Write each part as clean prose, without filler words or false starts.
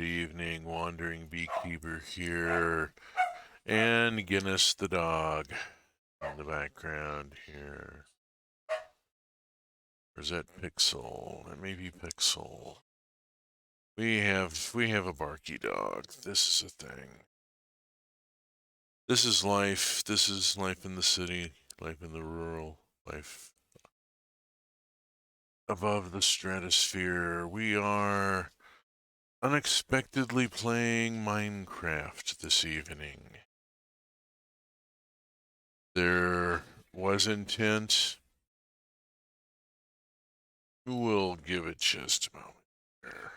Good evening, Wandering Beekeeper here, and Guinness the dog in the background here. Or is that Pixel? That may be Pixel. We have a barky dog. This is a thing. This is life. This is life in the city, life in the rural, life above the stratosphere. We are unexpectedly playing Minecraft this evening. There was intent. We'll give it just a moment here.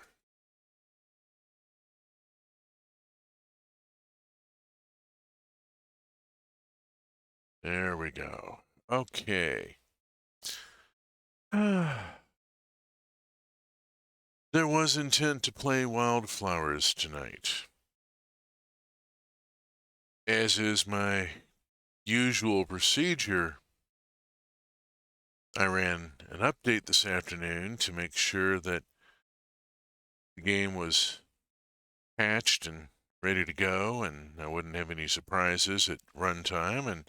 There we go. Okay. There was intent to play Wildflowers tonight. As is my usual procedure, I ran an update this afternoon to make sure that the game was patched and ready to go, and I wouldn't have any surprises at runtime. And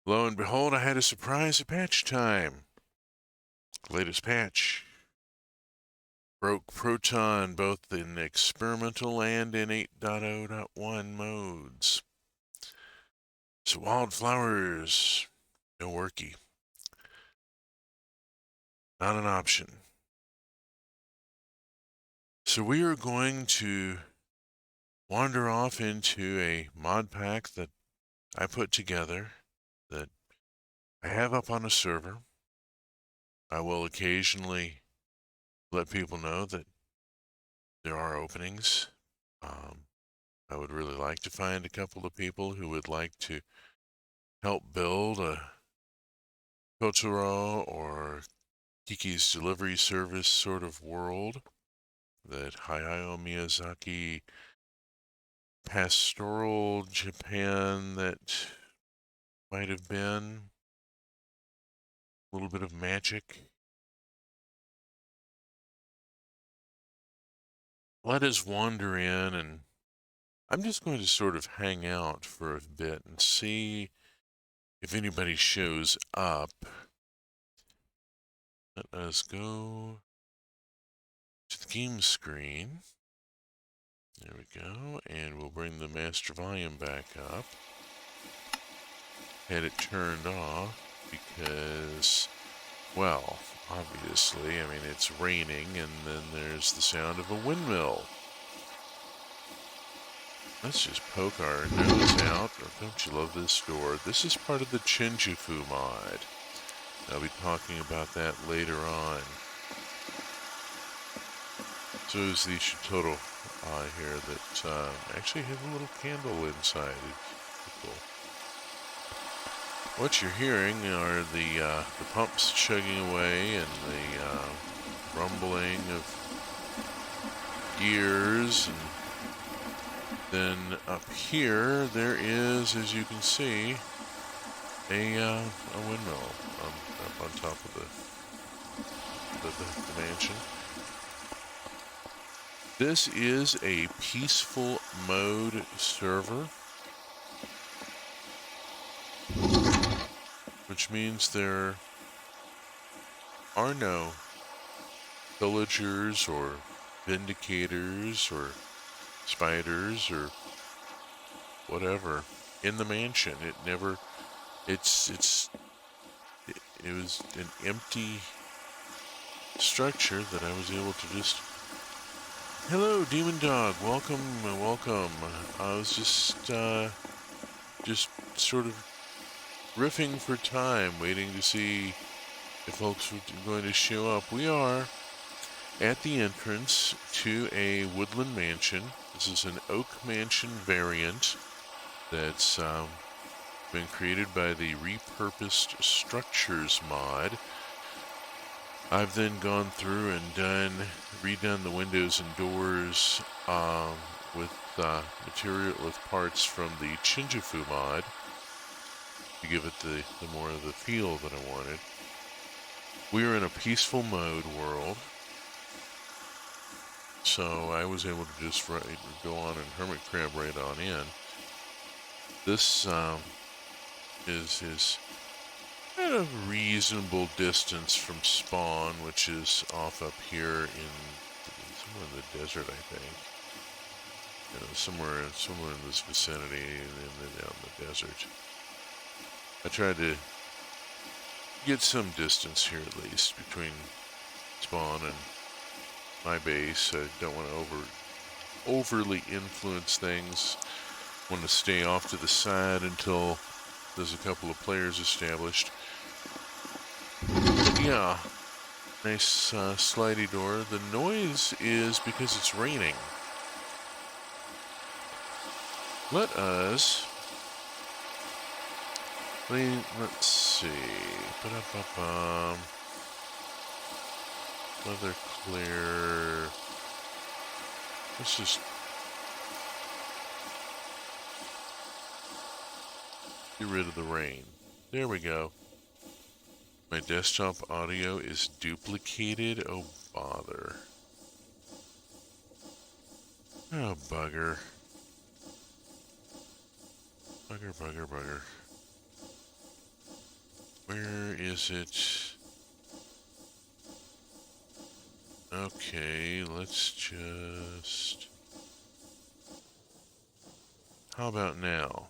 lo and behold, I had a surprise at patch time. Latest patch broke Proton both in experimental and in 8.0.1 modes. So Wildflowers, no worky. Not an option. So we are going to wander off into a mod pack that I put together that I have up on a server. I will occasionally let people know that there are openings. I would really like to find a couple of people who would like to help build a Totoro or Kiki's Delivery Service sort of world that Hayao Miyazaki pastoral Japan that might have been a little bit of magic. Let us wander in, and I'm just going to sort of hang out for a bit and see if anybody shows up. Let us go to the game screen. There we go, and we'll bring the master volume back up. Had it turned off because, well, obviously, I mean, it's raining, and then there's the sound of a windmill. Let's just poke our nose out. Oh, don't you love this door? This is part of the Chinjifu mod. I'll be talking about that later on. So is the Shotoro here that actually has a little candle inside. It's cool. What you're hearing are the pumps chugging away and the rumbling of gears, and then up here there is, as you can see, a windmill up on top of the mansion. This is a peaceful mode server, which means there are no villagers or vindicators or spiders or whatever in the mansion. It was an empty structure that I was able to just... Hello, Demon Dog. Welcome. I was just sort of riffing for time, waiting to see if folks were going to show up. We are at the entrance to a woodland mansion. This is an oak mansion variant that's been created by the Repurposed Structures mod. I've then gone through and redone the windows and doors with parts from the Chinjifu mod to give it the more of the feel that I wanted. We are in a peaceful mode world. So I was able to just go on and hermit crab right on in. This is at a reasonable distance from spawn, which is off up here in somewhere in the desert, I think. Somewhere in this vicinity, and then out in the desert. I tried to get some distance here at least between spawn and my base. I don't want to overly influence things. Want to stay off to the side until there's a couple of players established. But yeah, nice slidey door. The noise is because it's raining. Let's see. Weather clear. Let's just get rid of the rain. There we go. My desktop audio is duplicated. Oh, bother. Oh, bugger. Bugger. Where is it? Okay, let's just... How about now?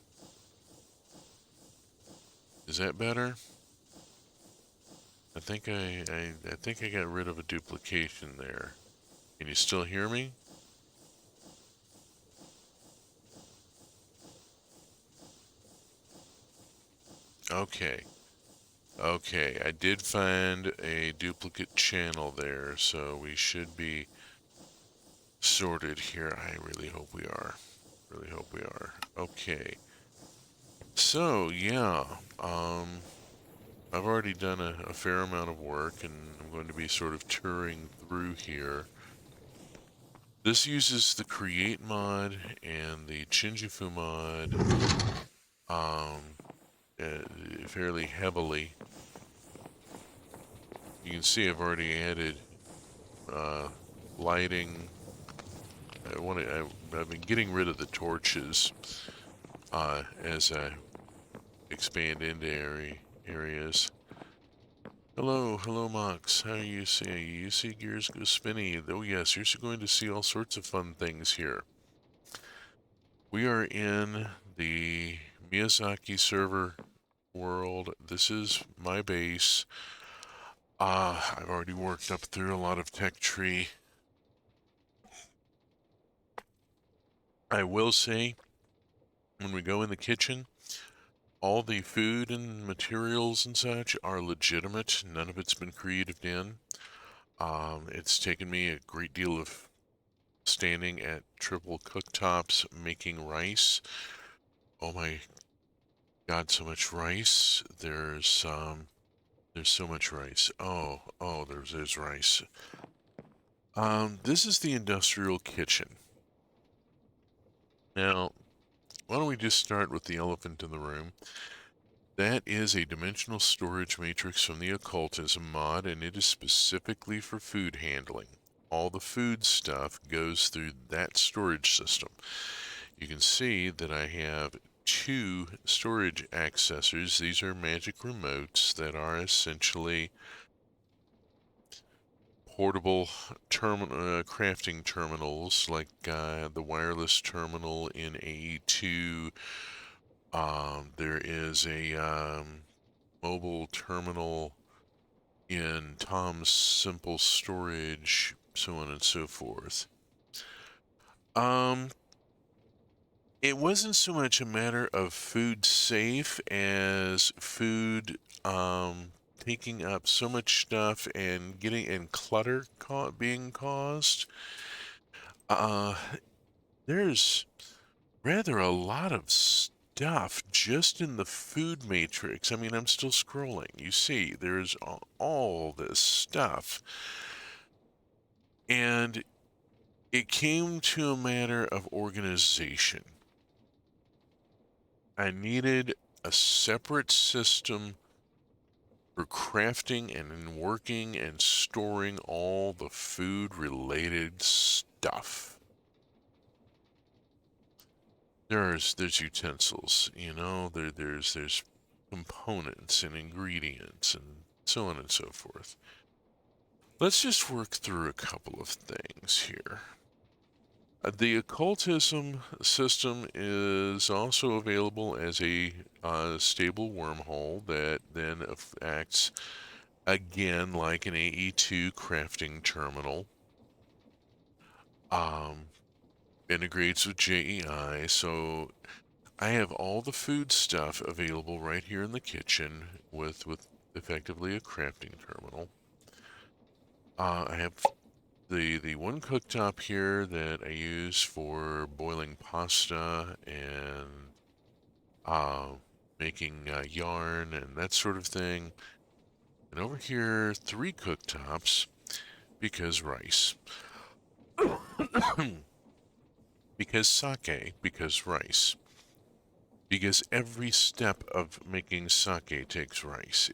Is that better? I think I got rid of a duplication there. Can you still hear me? Okay. Okay, I did find a duplicate channel there, so we should be sorted here. I really hope we are. Really hope we are. Okay. So, yeah, I've already done a fair amount of work, and I'm going to be sort of touring through here. This uses the Create mod and the Chinjifu mod fairly heavily. You can see I've already added lighting. I've been getting rid of the torches as I expand into areas. Hello, Mox. How are you seeing? You see gears go spinny. Oh yes, you're going to see all sorts of fun things here. We are in the Miyazaki server world. This is my base. I've already worked up through a lot of tech tree. I will say, when we go in the kitchen, all the food and materials and such are legitimate. None of it's been created in. It's taken me a great deal of standing at triple cooktops making rice. Oh my God, so much rice. There's so much rice. Oh, there's rice. This is the industrial kitchen. Now, why don't we just start with the elephant in the room? That is a dimensional storage matrix from the Occultism mod, and it is specifically for food handling. All the food stuff goes through that storage system. You can see that I have 2 storage accessors. These are magic remotes that are essentially portable crafting terminals, like the wireless terminal in AE2. There is a mobile terminal in Tom's Simple Storage, so on and so forth. It wasn't so much a matter of food safe as food taking up so much stuff and clutter being caused. There's rather a lot of stuff just in the food matrix. I mean, I'm still scrolling. You see, there's all this stuff. And it came to a matter of organization. I needed a separate system for crafting and working and storing all the food-related stuff. stuff. There's utensils, you know, there's components and ingredients and so on and so forth. Let's just work through a couple of things here. The occultism system is also available as a stable wormhole that then acts again like an AE2 crafting terminal. Integrates with JEI, so I have all the food stuff available right here in the kitchen with effectively a crafting terminal. I have the one cooktop here that I use for boiling pasta and making yarn and that sort of thing. And over here, 3 cooktops because rice. Because sake, because rice. Because every step of making sake takes rice.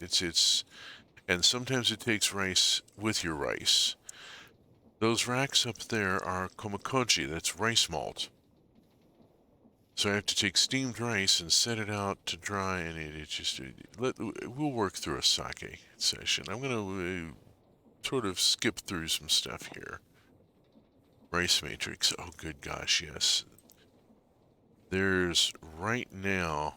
And sometimes it takes rice with your rice. Those racks up there are komakoji, that's rice malt. So I have to take steamed rice and set it out to dry, and we'll work through a sake session. I'm going to sort of skip through some stuff here. Rice matrix, oh good gosh, yes. There's right now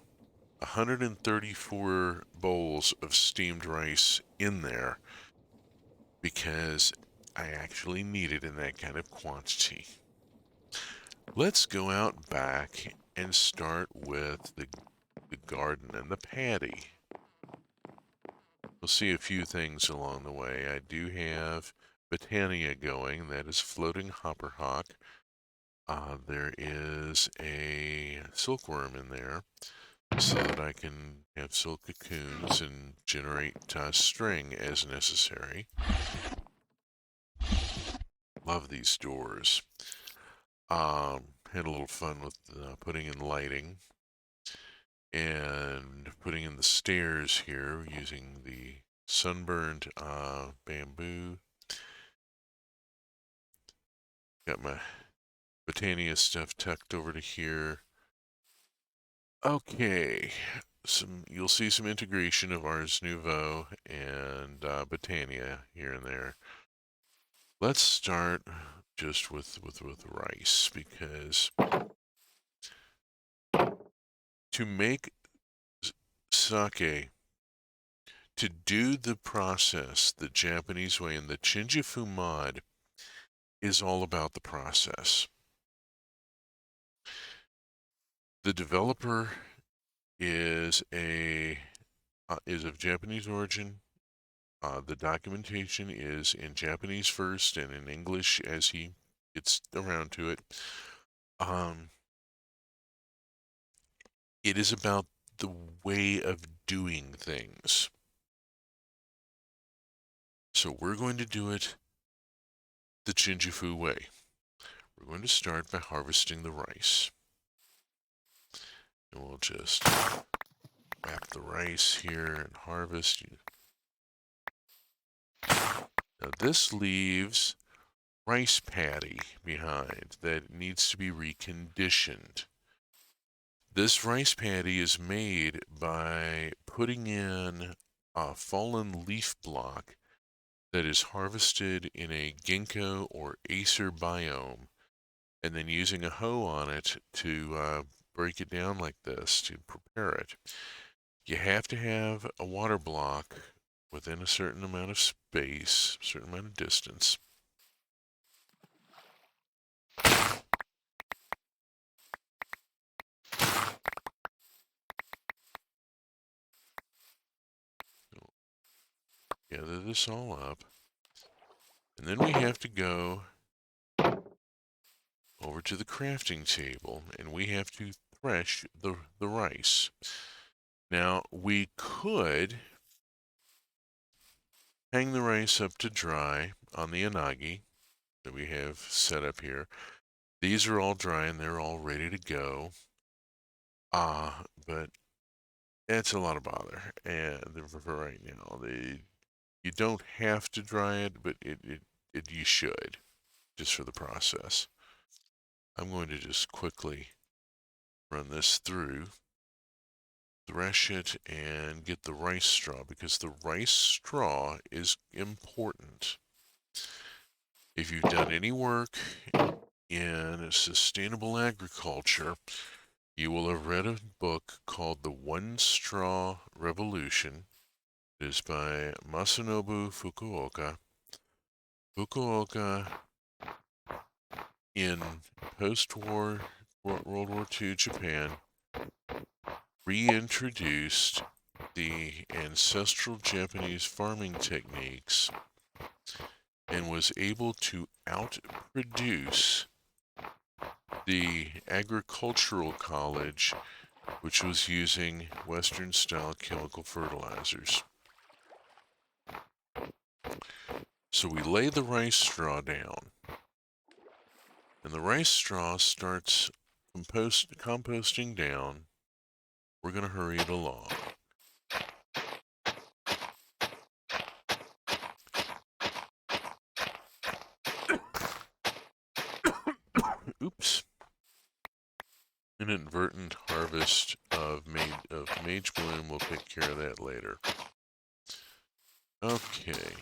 134 bowls of steamed rice in there because I actually need it in that kind of quantity. Let's go out back and start with the garden and the paddy. We'll see a few things along the way. I do have Botania going, that is floating hopperhawk. There is a silkworm in there so that I can have silk cocoons and generate string as necessary. Love these doors. Had a little fun with putting in lighting and putting in the stairs here using the sunburned bamboo. Got my Botania stuff tucked over to here. Okay, you'll see some integration of Ars Nouveau and Botania here and there. Let's start just with rice, because to make sake, to do the process the Japanese way, and the Chinjifu mod is all about the process. The developer is of Japanese origin. The documentation is in Japanese first and in English as he gets around to it. It is about the way of doing things. So we're going to do it the Chinjifu way. We're going to start by harvesting the rice. And we'll just wrap the rice here and harvest. Now this leaves rice paddy behind that needs to be reconditioned. This rice paddy is made by putting in a fallen leaf block that is harvested in a ginkgo or acer biome, and then using a hoe on it to break it down like this to prepare it. You have to have a water block within a certain amount of space, a certain amount of distance. Gather this all up. And then we have to go over to the crafting table, and we have to thresh the rice. Now, we could hang the rice up to dry on the anagi that we have set up here. These are all dry and they're all ready to go. But it's a lot of bother, and for right now, you don't have to dry it, but you should. just for the process. I'm going to just quickly run this through, thresh it, and get the rice straw, because the rice straw is important. If you've done any work in sustainable agriculture, you will have read a book called The One Straw Revolution. It is by Masanobu Fukuoka. Fukuoka, in post-war World War II Japan, reintroduced the ancestral Japanese farming techniques and was able to outproduce the agricultural college, which was using Western-style chemical fertilizers. So we lay the rice straw down, and the rice straw starts composting down. We're going to hurry it along. Oops. Inadvertent harvest of mage bloom. We'll take care of that later. Okay.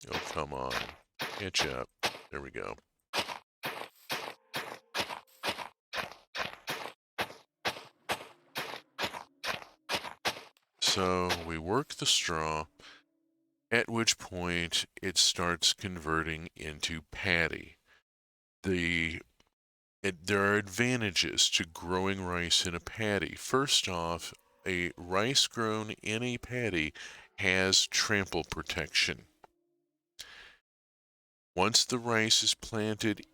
Oh, come on. Catch up. There we go. So we work the straw, at which point it starts converting into paddy. There are advantages to growing rice in a paddy. First off, a rice grown in a paddy has trample protection. Once the rice is planted,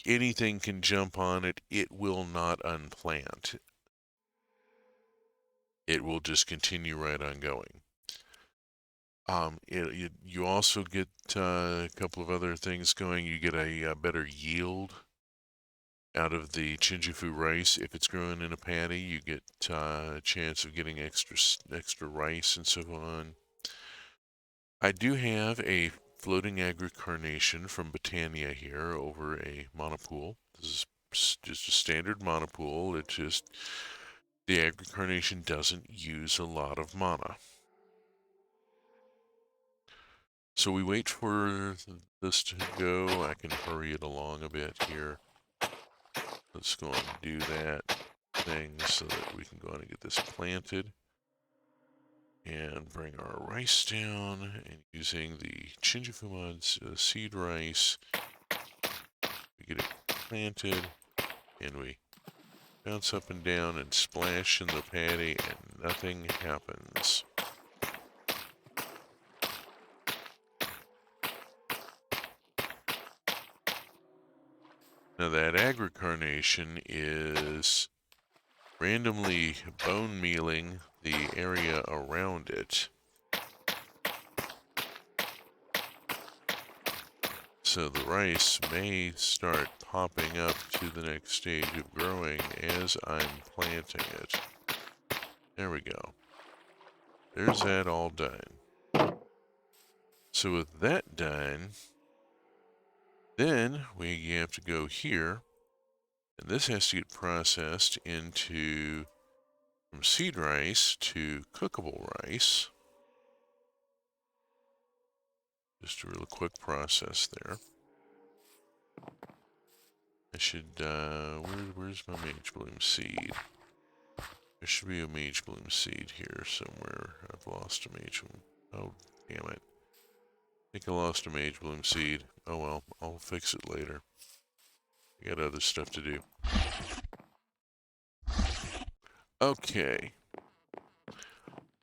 anything can jump on it. It will not unplant. It will just continue right on going. You also get a couple of other things going. You get a better yield out of the Chinjifu rice. If it's grown in a paddy, you get a chance of getting extra rice and so on. I do have a floating agri carnation from Botania here over a monopool. This is just a standard monopool. It just, the agri carnation doesn't use a lot of mana. So we wait for this to go. I can hurry it along a bit here. Let's go and do that thing so that we can go on and get this planted. And bring our rice down, and using the Chinjifumon seed rice, we get it planted, and we bounce up and down and splash in the paddy, and nothing happens. Now that agri-carnation is randomly bone mealing the area around it. So the rice may start popping up to the next stage of growing as I'm planting it. There we go. There's that all done. So with that done, then we have to go here, and this has to get processed into from seed rice to cookable rice. Just a real quick process there. I should, where's my mage bloom seed? There should be a mage bloom seed here somewhere. I've lost a mage bloom. Oh, damn it. I think I lost a mage bloom seed. Oh well, I'll fix it later. I got other stuff to do. Okay.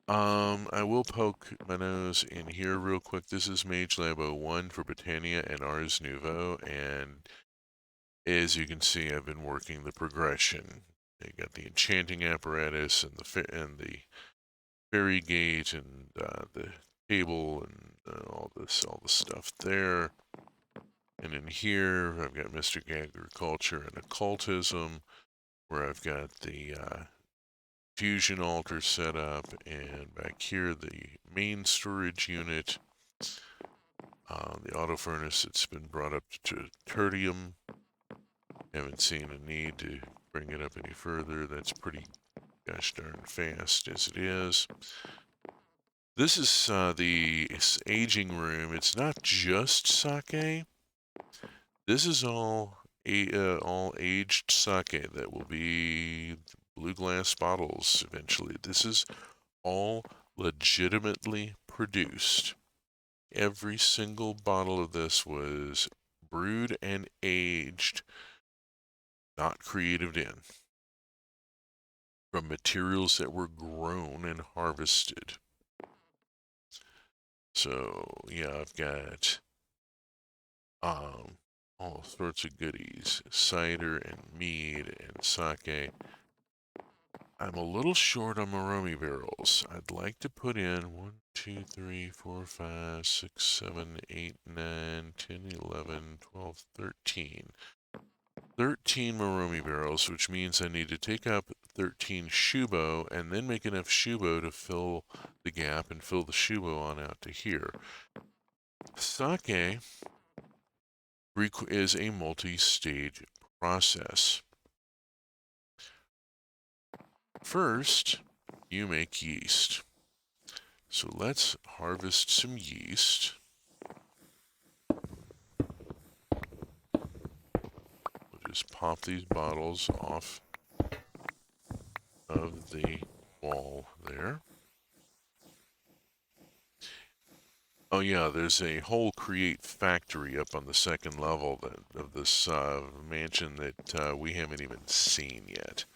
I will poke my nose in here real quick. This is Mage Lab 01 for Botania and Ars Nouveau, and as you can see, I've been working the progression. I got the enchanting apparatus and the fairy gate and the table and all the stuff there. And in here, I've got Mystic Agriculture and Occultism, where I've got the fusion altar set up, and back here the main storage unit The auto furnace, it's been brought up to tertium. Haven't seen a need to bring it up any further. That's pretty gosh darn fast as it is. This is the aging room. It's not just sake. This is all aged sake that will be blue glass bottles eventually. This is all legitimately produced. Every single bottle of this was brewed and aged, not created in, from materials that were grown and harvested. So yeah, I've got all sorts of goodies, cider and mead and sake. I'm a little short on Moromi barrels. I'd like to put in 1, 2, 3, 4, 5, 6, 7, 8, 9, 10, 11, 12, 13. 13 Moromi barrels, which means I need to take up 13 Shubo and then make enough Shubo to fill the gap and fill the Shubo on out to here. Sake is a multi-stage process. First, you make yeast. So let's harvest some yeast. We'll just pop these bottles off of the wall there. Oh yeah, there's a whole Create factory up on the second level of this mansion that we haven't even seen yet.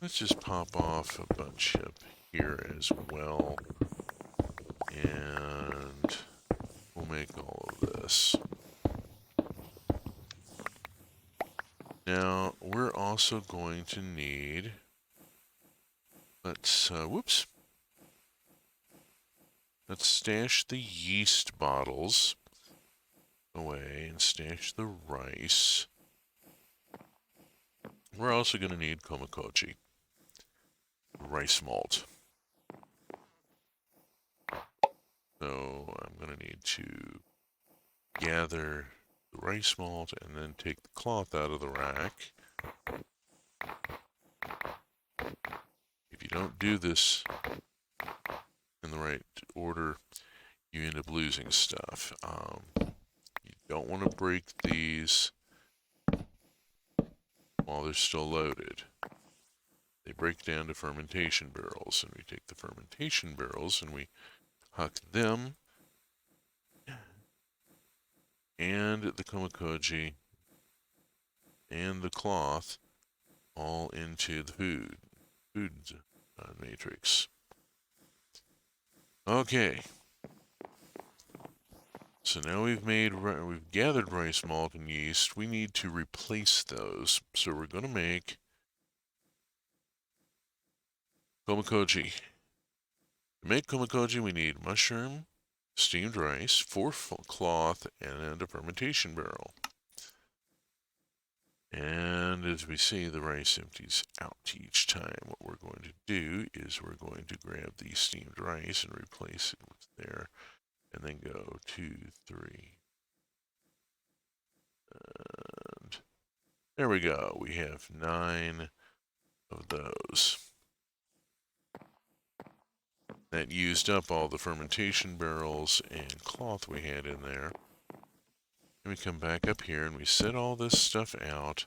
Let's just pop off a bunch up here as well. And we'll make all of this. Now, we're also going to need, let's stash the yeast bottles away and stash the rice. We're also going to need komakochi, rice malt. So I'm going to need to gather the rice malt and then take the cloth out of the rack. If you don't do this in the right order, you end up losing stuff. You don't want to break these while they're still loaded. They break down to fermentation barrels, and we take the fermentation barrels and we huck them and the komakoji and the cloth all into the food matrix. Okay. So now we've gathered rice malt and yeast. We need to replace those. So we're going to make komakoji. To make komakoji, we need mushroom, steamed rice, 4 cloth, and a fermentation barrel. And as we see, the rice empties out each time. What we're going to do is we're going to grab the steamed rice and replace it with there. And then go 2, 3. And there we go. We have 9 of those. That used up all the fermentation barrels and cloth we had in there. And we come back up here and we set all this stuff out.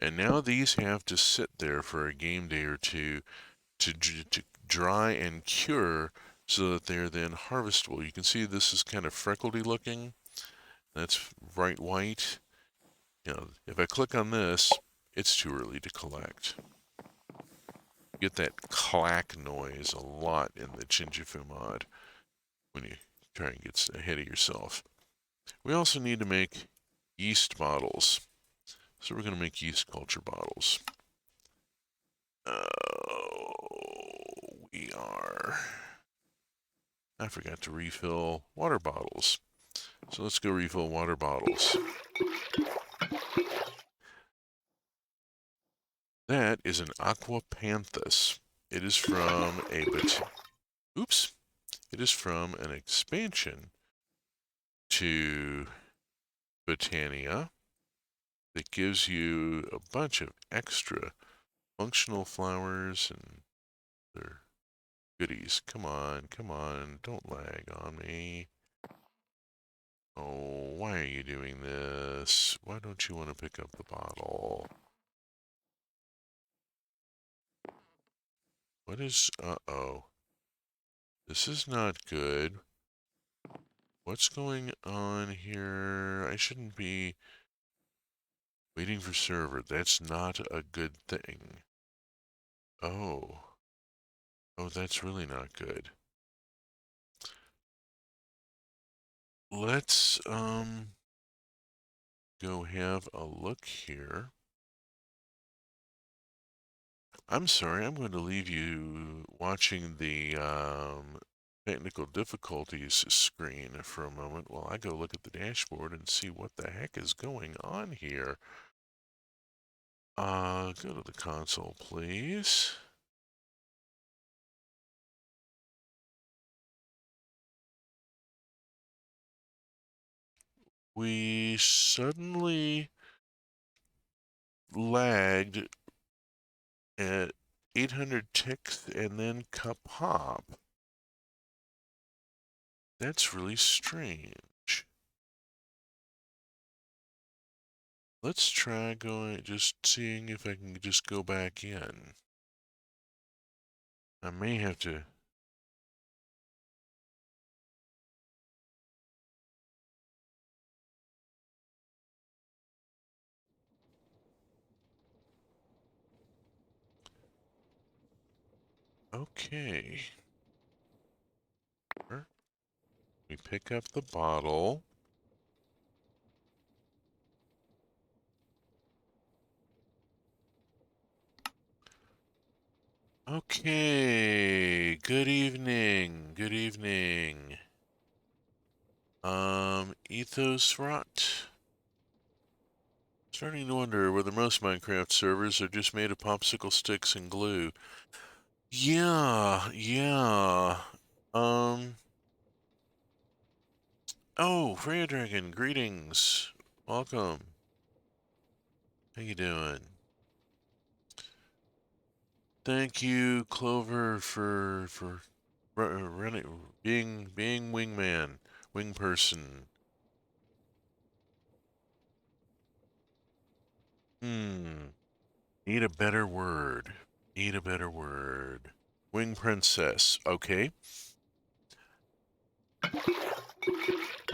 And now these have to sit there for a game day or two to dry and cure so that they're then harvestable. You can see this is kind of freckledy looking. That's bright white. You know, if I click on this, it's too early to collect. You get that clack noise a lot in the Chinjifu mod when you try and get ahead of yourself. We also need to make yeast bottles. So we're going to make yeast culture bottles. I forgot to refill water bottles. So let's go refill water bottles. That is an Aquapanthus. It is from a oops. It is from an expansion to Botania that gives you a bunch of extra functional flowers and their goodies. Come on, don't lag on me. Oh, why are you doing this? Why don't you want to pick up the bottle? What is, uh-oh. This is not good. What's going on here? I shouldn't be waiting for server. That's not a good thing. Oh. Oh, that's really not good. Let's, go have a look here. I'm sorry, I'm going to leave you watching the, technical difficulties screen for a moment while I go look at the dashboard and see what the heck is going on here. Go to the console, please. We suddenly lagged at 800 ticks and then kapop. That's really strange. Let's try just seeing if I can just go back in. I may have to. Okay. We pick up the bottle. Okay. Good evening. Good evening. Ethos Rot. Starting to wonder whether most Minecraft servers are just made of popsicle sticks and glue. Yeah. Oh, Freya Dragon, greetings. Welcome. How you doing? Thank you, Clover, for running, being wingman, wing person. Need a better word. Need a better word. Wing princess. Okay.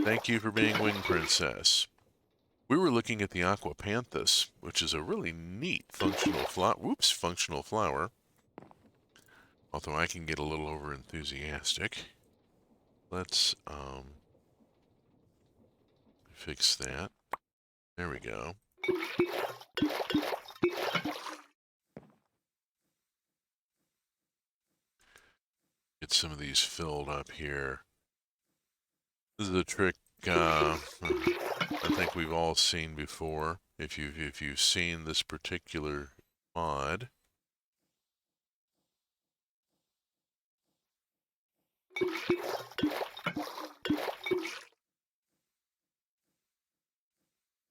Thank you for being wing princess. We were looking at the Aquapanthus, which is a really neat functional flower. Although I can get a little over enthusiastic. Let's fix that. There we go. Get some of these filled up here. This is a trick I think we've all seen before. If you've seen this particular mod.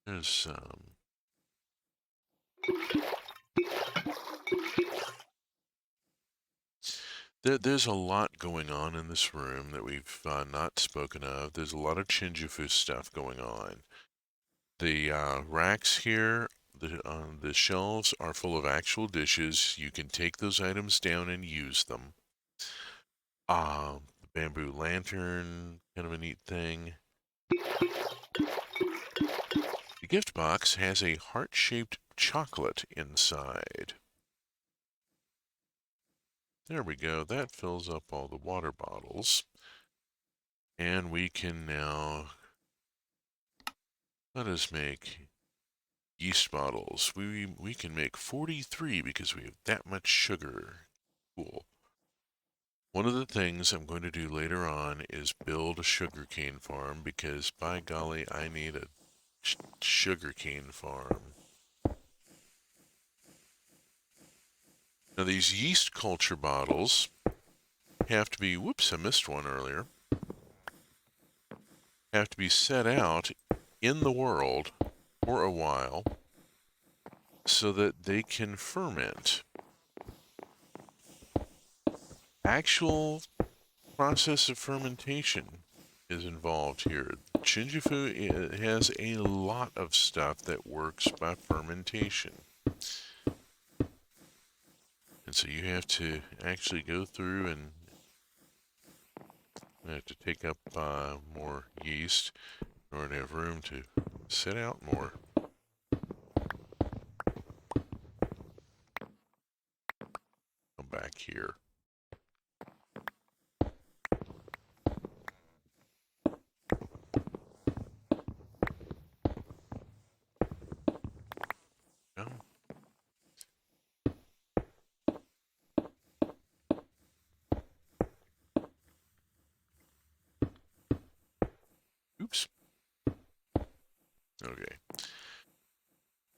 There's there's a lot going on in this room that we've not spoken of. There's a lot of Chinjufu stuff going on. The racks here, the shelves are full of actual dishes. You can take those items down and use them. The bamboo lantern, kind of a neat thing. The gift box has a heart-shaped chocolate inside. There we go. That fills up all the water bottles. And we can now, let us make yeast bottles. We can make 43 because we have that much sugar. Cool. One of the things I'm going to do later on is build a sugarcane farm because by golly, I need a sugarcane farm. Now these yeast culture bottles have to be, whoops, I missed one earlier, have to be set out in the world for a while so that they can ferment. Actual process of fermentation is involved here. Shinjufu has a lot of stuff that works by fermentation. And so you have to actually go through and have to take up more yeast in order to have room to set out more. Come back here. Oh. Oops. Okay.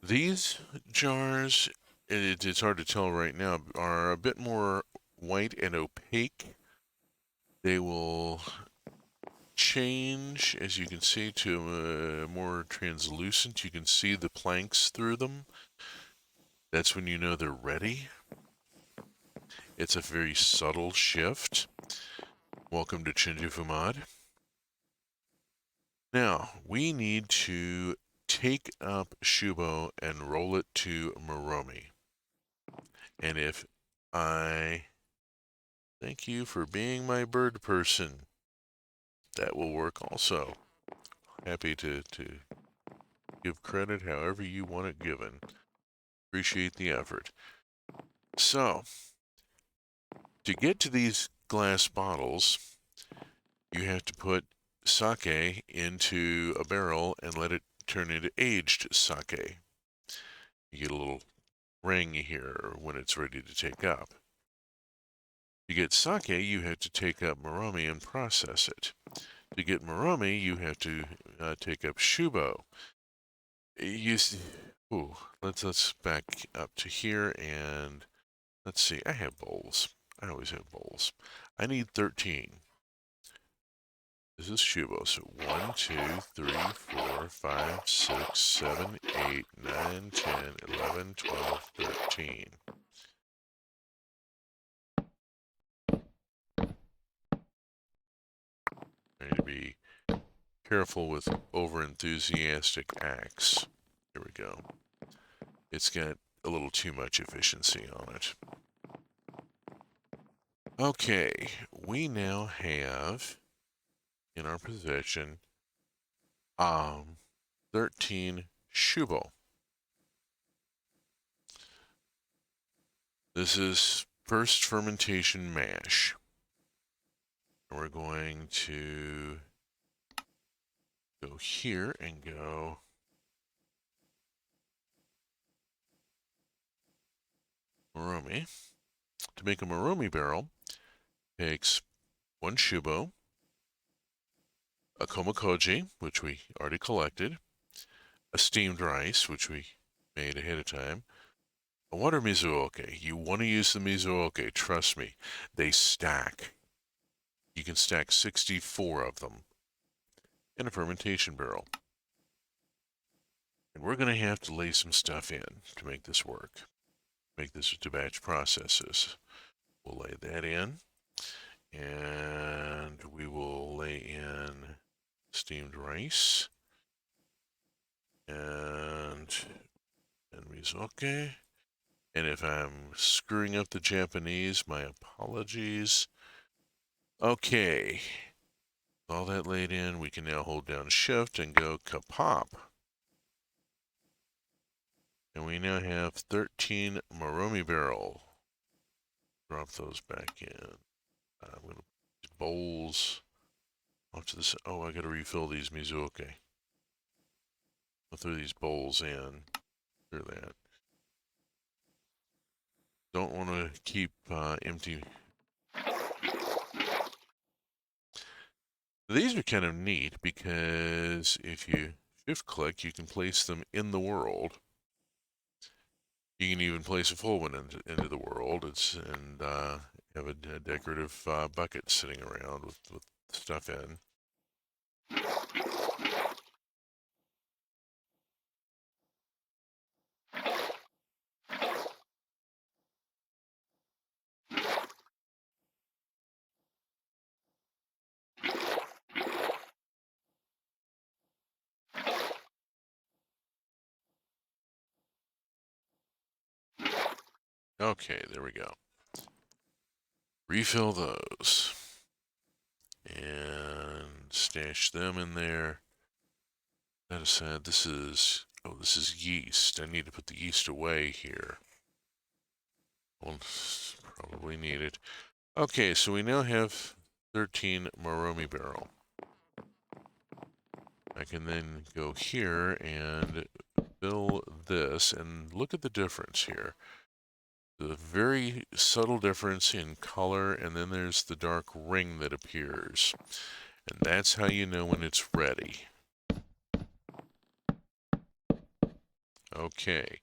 These jars, it's hard to tell right now, are a bit more white and opaque. They will change, as you can see, to more translucent. You can see the planks through them. That's when you know they're ready. It's a very subtle shift. Welcome to Shinjufu. Now, we need to take up Shubo and roll it to Moromi. And if I thank you for being my bird person, that will work also. Happy to give credit however you want it given. Appreciate the effort. So, to get to these glass bottles, you have to put sake into a barrel and let it turn into aged sake. You get a little ring here when it's ready to take up. To get sake, you have to take up Moromi and process it. To get Moromi, you have to take up Shubo. Let's back up to here and let's see. I have bowls. I always have bowls. I need 13. This is Shubo. So 1, 2, 3, 4, 5, 6, 7, 8, 9, 10, 11, 12, 13. I need to be careful with over-enthusiastic acts. Here we go. It's got a little too much efficiency on it. Okay, we now have in our possession 13 Shubo. This is first fermentation mash. We're going to go here and go Moromi. To make a Moromi barrel, takes 1 Shubo, a Komakoji, which we already collected, a steamed rice, which we made ahead of time, a water mizuoke. You want to use the mizuoke, trust me. They stack. You can stack 64 of them in a fermentation barrel. And we're going to have to lay some stuff in to make this work. Make this to batch processes. We'll lay that in. And we will lay in steamed rice. And mizuoke. And if I'm screwing up the Japanese, my apologies. Okay. All that laid in, we can now hold down shift and go kapop. And we now have 13 Moromi barrel. Drop those back in. I'm going to put bowls off to this. Oh, I got to refill these mizuoke. I'll throw these bowls in. Clear that. Don't want to keep empty. These are kind of neat because if you shift click, you can place them in the world. You can even place a full one into the world. And have a decorative bucket sitting around with stuff in. Okay, there we go. Refill those. And stash them in there. That aside, this is yeast. I need to put the yeast away here. We'll probably need it. Okay, so we now have 13 Moromi barrel. I can then go here and fill this, and look at the difference here. The very subtle difference in color, and then there's the dark ring that appears. And that's how you know when it's ready. Okay.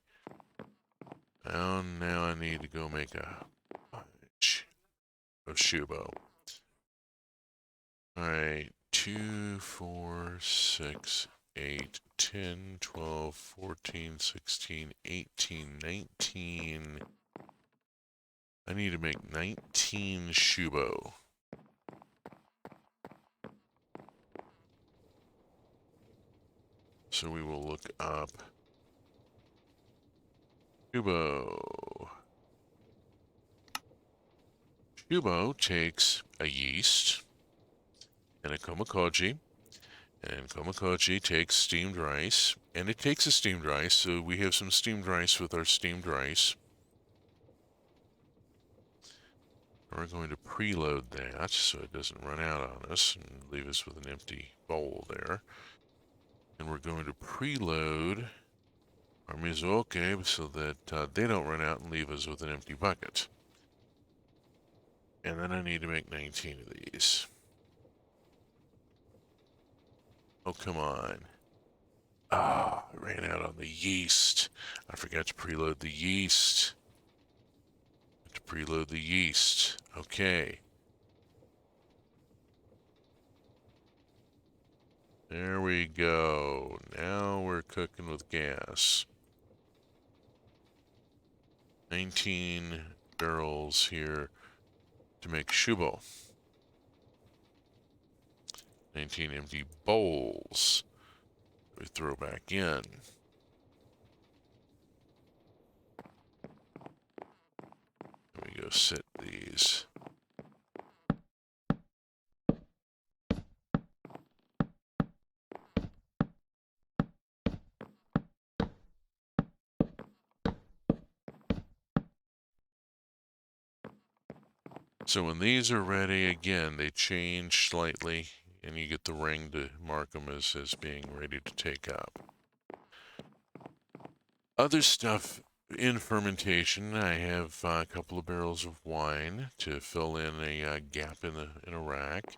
Now I need to go make a bunch of Shubo. Alright, 2, 4, 6, 8, 10, 12, 14, 16, 18, 19. I need to make 19 Shubo. So we will look up Shubo. Shubo takes a yeast and a komakoji, and komakoji takes steamed rice, and it takes a steamed rice, so we have some steamed rice with our steamed rice. We're going to preload that so it doesn't run out on us and leave us with an empty bowl there. And we're going to preload our mizuoke so that they don't run out and leave us with an empty bucket. And then I need to make 19 of these. Oh, come on. Ah, I ran out on the yeast. I forgot to preload the yeast. To preload the yeast. Okay. There we go. Now we're cooking with gas. 19 barrels here to make Shubo. 19 empty bowls. We throw back in. We go sit these. So when these are ready, again, they change slightly, and you get the ring to mark them as being ready to take up. Other stuff in fermentation, I have a couple of barrels of wine to fill in a gap in a rack,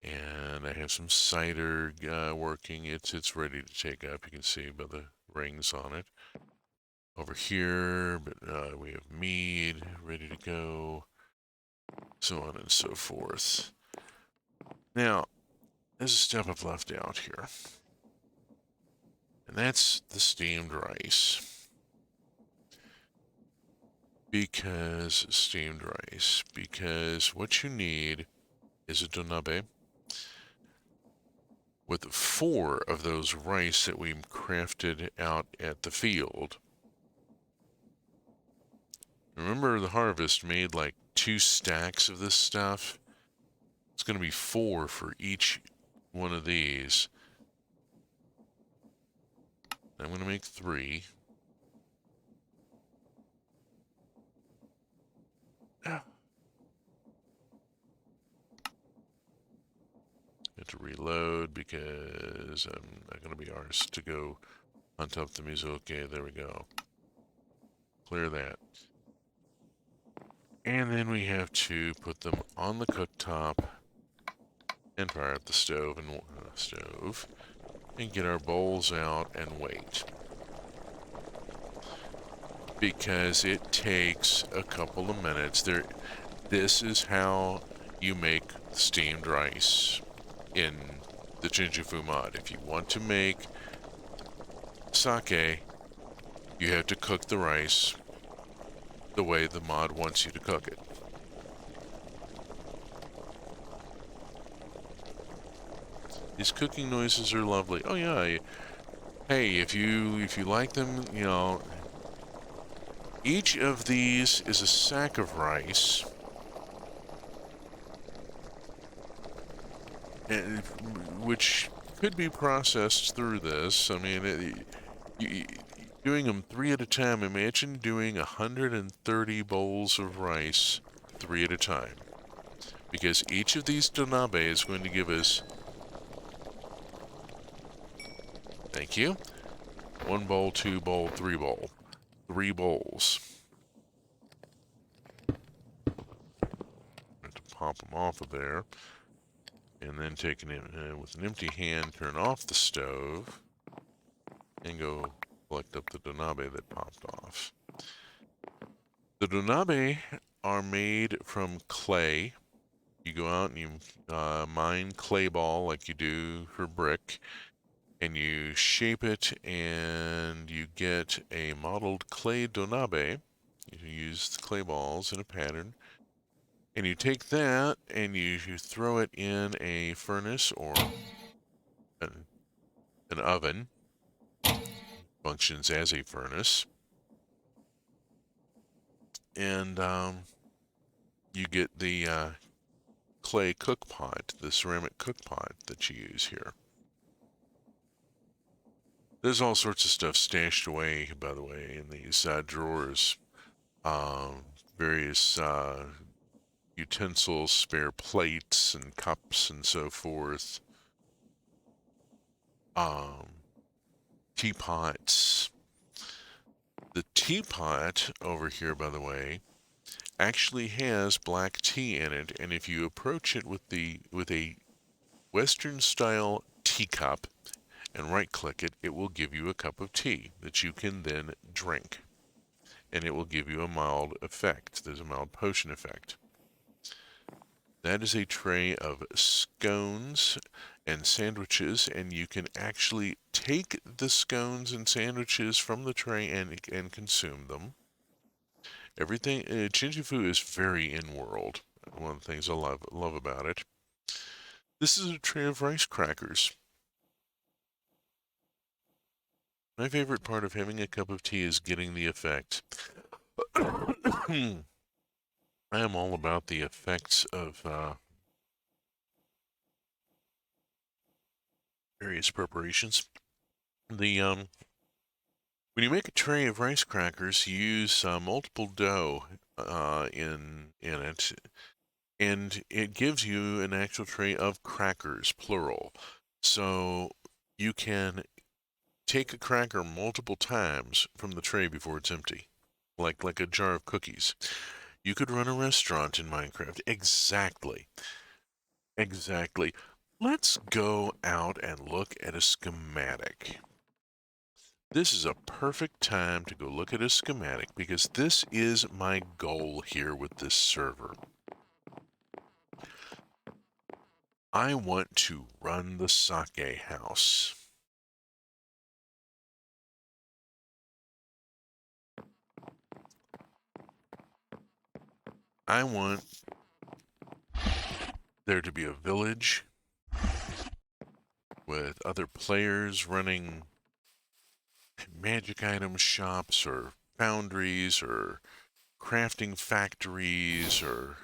and I have some cider working. It's ready to take up. You can see by the rings on it. Over here, but we have mead ready to go, so on and so forth. Now, there's a step I've left out here, and that's the steamed rice. Because what you need is a donabe with 4 of those rice that we crafted out at the field. Remember, the harvest made like 2 stacks of this stuff? It's going to be 4 for each one of these. I'm going to make 3. Have to reload because I'm not going to be arsed to go hunt up the mizuoke. There we go. Clear that. And then we have to put them on the cooktop and fire up the stove and get our bowls out and wait. because it takes a couple of minutes. This is how you make steamed rice in the Chinjifu mod. If you want to make sake, you have to cook the rice the way the mod wants you to cook it. These cooking noises are lovely. Oh yeah. Hey, if you like them, you know, each of these is a sack of rice, which could be processed through this. I mean, doing them 3 at a time. Imagine doing 130 bowls of rice 3 at a time, because each of these donabe is going to give us, thank you, 1 bowl, 2 bowl, 3 bowl, 3 bowls. To pop them off of there, and then take it with an empty hand, turn off the stove, and go collect up the donabe that popped off. The donabe are made from clay. You go out and you mine clay ball like you do for brick, and you shape it, and you get a modeled clay donabe. You use clay balls in a pattern, and you take that and you throw it in a furnace or an oven. Functions as a furnace, and you get the clay cook pot, the ceramic cook pot that you use here. There's all sorts of stuff stashed away, by the way, in these drawers. Various utensils, spare plates and cups and so forth. Teapots. The teapot over here, by the way, actually has black tea in it, and if you approach it with a Western style teacup and right click it, it will give you a cup of tea that you can then drink, and it will give you a mild effect. There's a mild potion effect. That is a tray of scones and sandwiches, and you can actually take the scones and sandwiches from the tray and consume them. Everything, Chinjifu is very in-world. One of the things I love about it. This is a tray of rice crackers. My favorite part of having a cup of tea is getting the effect. I am all about the effects of various preparations. When you make a tray of rice crackers, you use multiple dough in it, and it gives you an actual tray of crackers, plural. So you can take a cracker multiple times from the tray before it's empty, like a jar of cookies. You could run a restaurant in Minecraft. Exactly. Exactly. Let's go out and look at a schematic. This is a perfect time to go look at a schematic because this is my goal here with this server. I want to run the sake house. I want there to be a village with other players running magic item shops or foundries or crafting factories or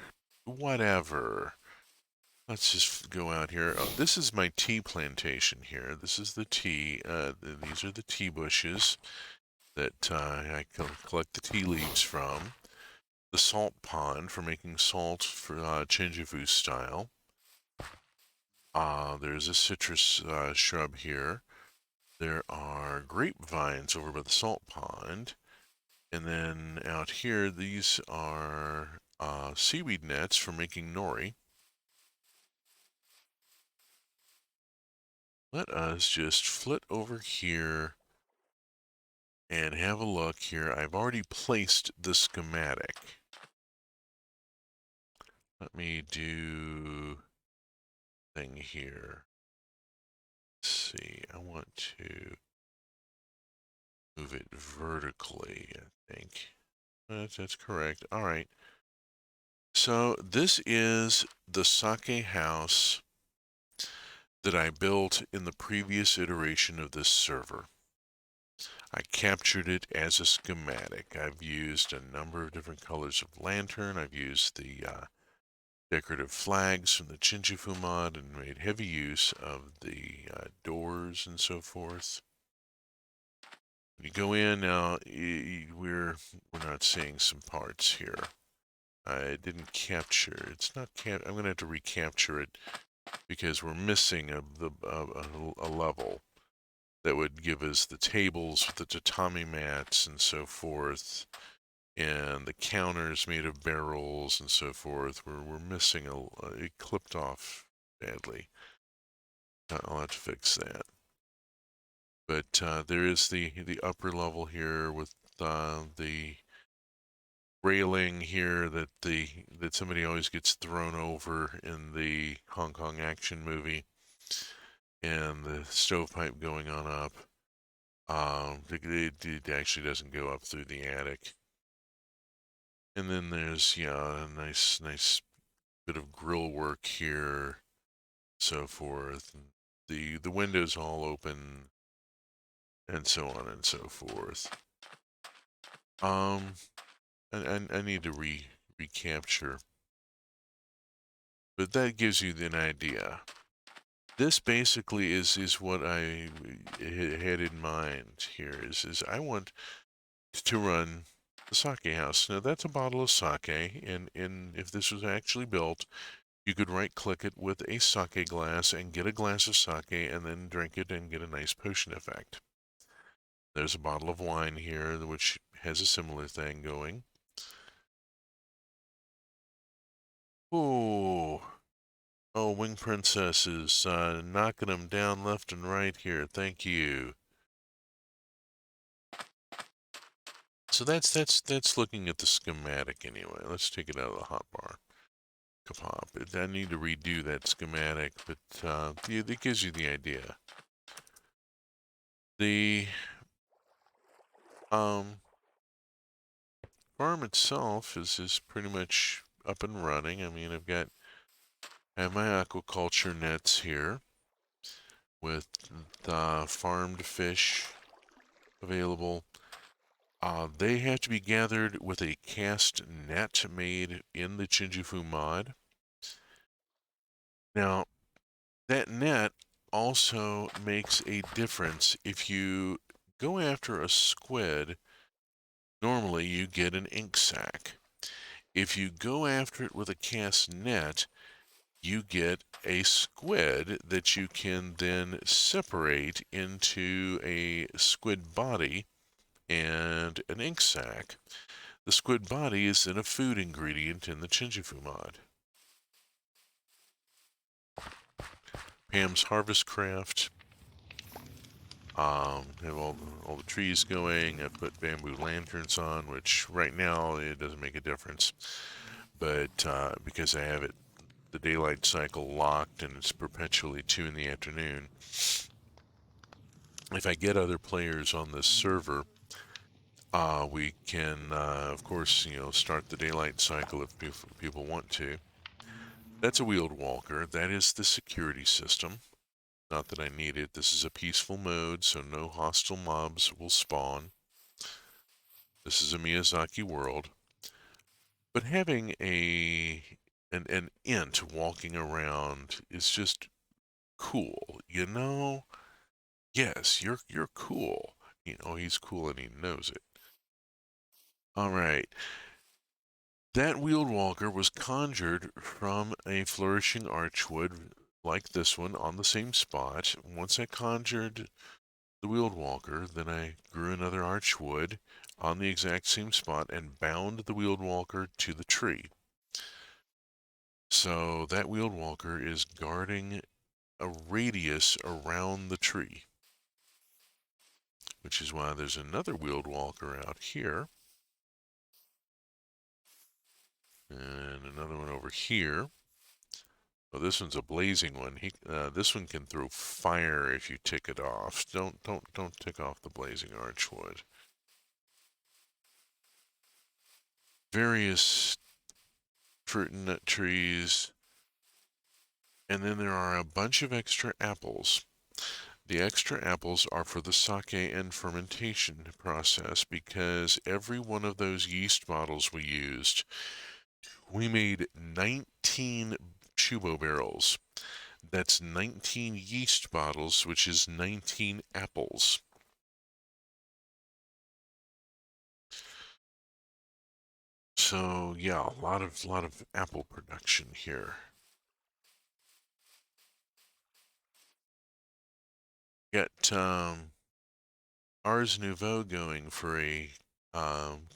whatever. Let's just go out here. Oh, this is my tea plantation here. This is the tea. These are the tea bushes that I collect the tea leaves from. The salt pond for making salt for Chinjifu style. There's a citrus shrub here. There are grapevines over by the salt pond. And then out here, these are seaweed nets for making nori. Let us just flit over here and have a look here. I've already placed the schematic. Let me do thing here. Let's see, I want to move it vertically, I think. That's correct. All right. So this is the sake house that I built in the previous iteration of this server. I captured it as a schematic. I've used a number of different colors of lantern. I've used the decorative flags from the Chinjifu mod and made heavy use of the doors and so forth. When you go in now, we're not seeing some parts here. I didn't capture. It's not I'm going to have to recapture it because we're missing a level that would give us the tables with the tatami mats and so forth, and the counters made of barrels and so forth. We're missing it clipped off badly. I'll have to fix that. But there is the upper level here with the railing here that somebody always gets thrown over in the Hong Kong action movie, and the stovepipe going on up. It actually doesn't go up through the attic. And then there's a nice bit of grill work here, so forth. The windows all open, and so on and so forth. I need to recapture, but that gives you an idea. This basically is what I had in mind here. Is I want to run the sake house. Now that's a bottle of sake, and if this was actually built, you could right-click it with a sake glass and get a glass of sake and then drink it and get a nice potion effect. There's a bottle of wine here which has a similar thing going. Oh, Wing Princess is knocking them down left and right here. Thank you. So that's looking at the schematic anyway. Let's take it out of the hotbar. Kapop. I need to redo that schematic, but it gives you the idea. The farm itself is pretty much up and running. I mean, I have my aquaculture nets here with the farmed fish available. They have to be gathered with a cast net made in the Chinjifu mod. Now, that net also makes a difference. If you go after a squid, normally you get an ink sac. If you go after it with a cast net, you get a squid that you can then separate into a squid body and an ink sac. The squid body is then a food ingredient in the Chinjifu mod. Pam's Harvest Craft. Have all the trees going. I put bamboo lanterns on, which right now it doesn't make a difference. But because I have the daylight cycle locked and it's perpetually 2 in the afternoon, if I get other players on this server, we can, of course, start the daylight cycle if people want to. That's a wheeled walker. That is the security system. Not that I need it. This is a peaceful mode, so no hostile mobs will spawn. This is a Miyazaki world. But having an int walking around is just cool, you know? Yes, you're cool. He's cool and he knows it. All right. That wheeled walker was conjured from a flourishing archwood like this one on the same spot. Once I conjured the wheeled walker, then I grew another archwood on the exact same spot and bound the wheeled walker to the tree. So that wheeled walker is guarding a radius around the tree. which is why there's another wheeled walker out here. And another one over here. Oh, this one's a blazing one. This one can throw fire if you tick it off. Don't tick off the blazing archwood. Various fruit and nut trees. And then there are a bunch of extra apples. The extra apples are for the sake and fermentation process because every one of those yeast bottles we used, we made 19 Chubo barrels. That's 19 yeast bottles, which is 19 apples. So yeah, a lot of apple production here. Got Ars Nouveau going for a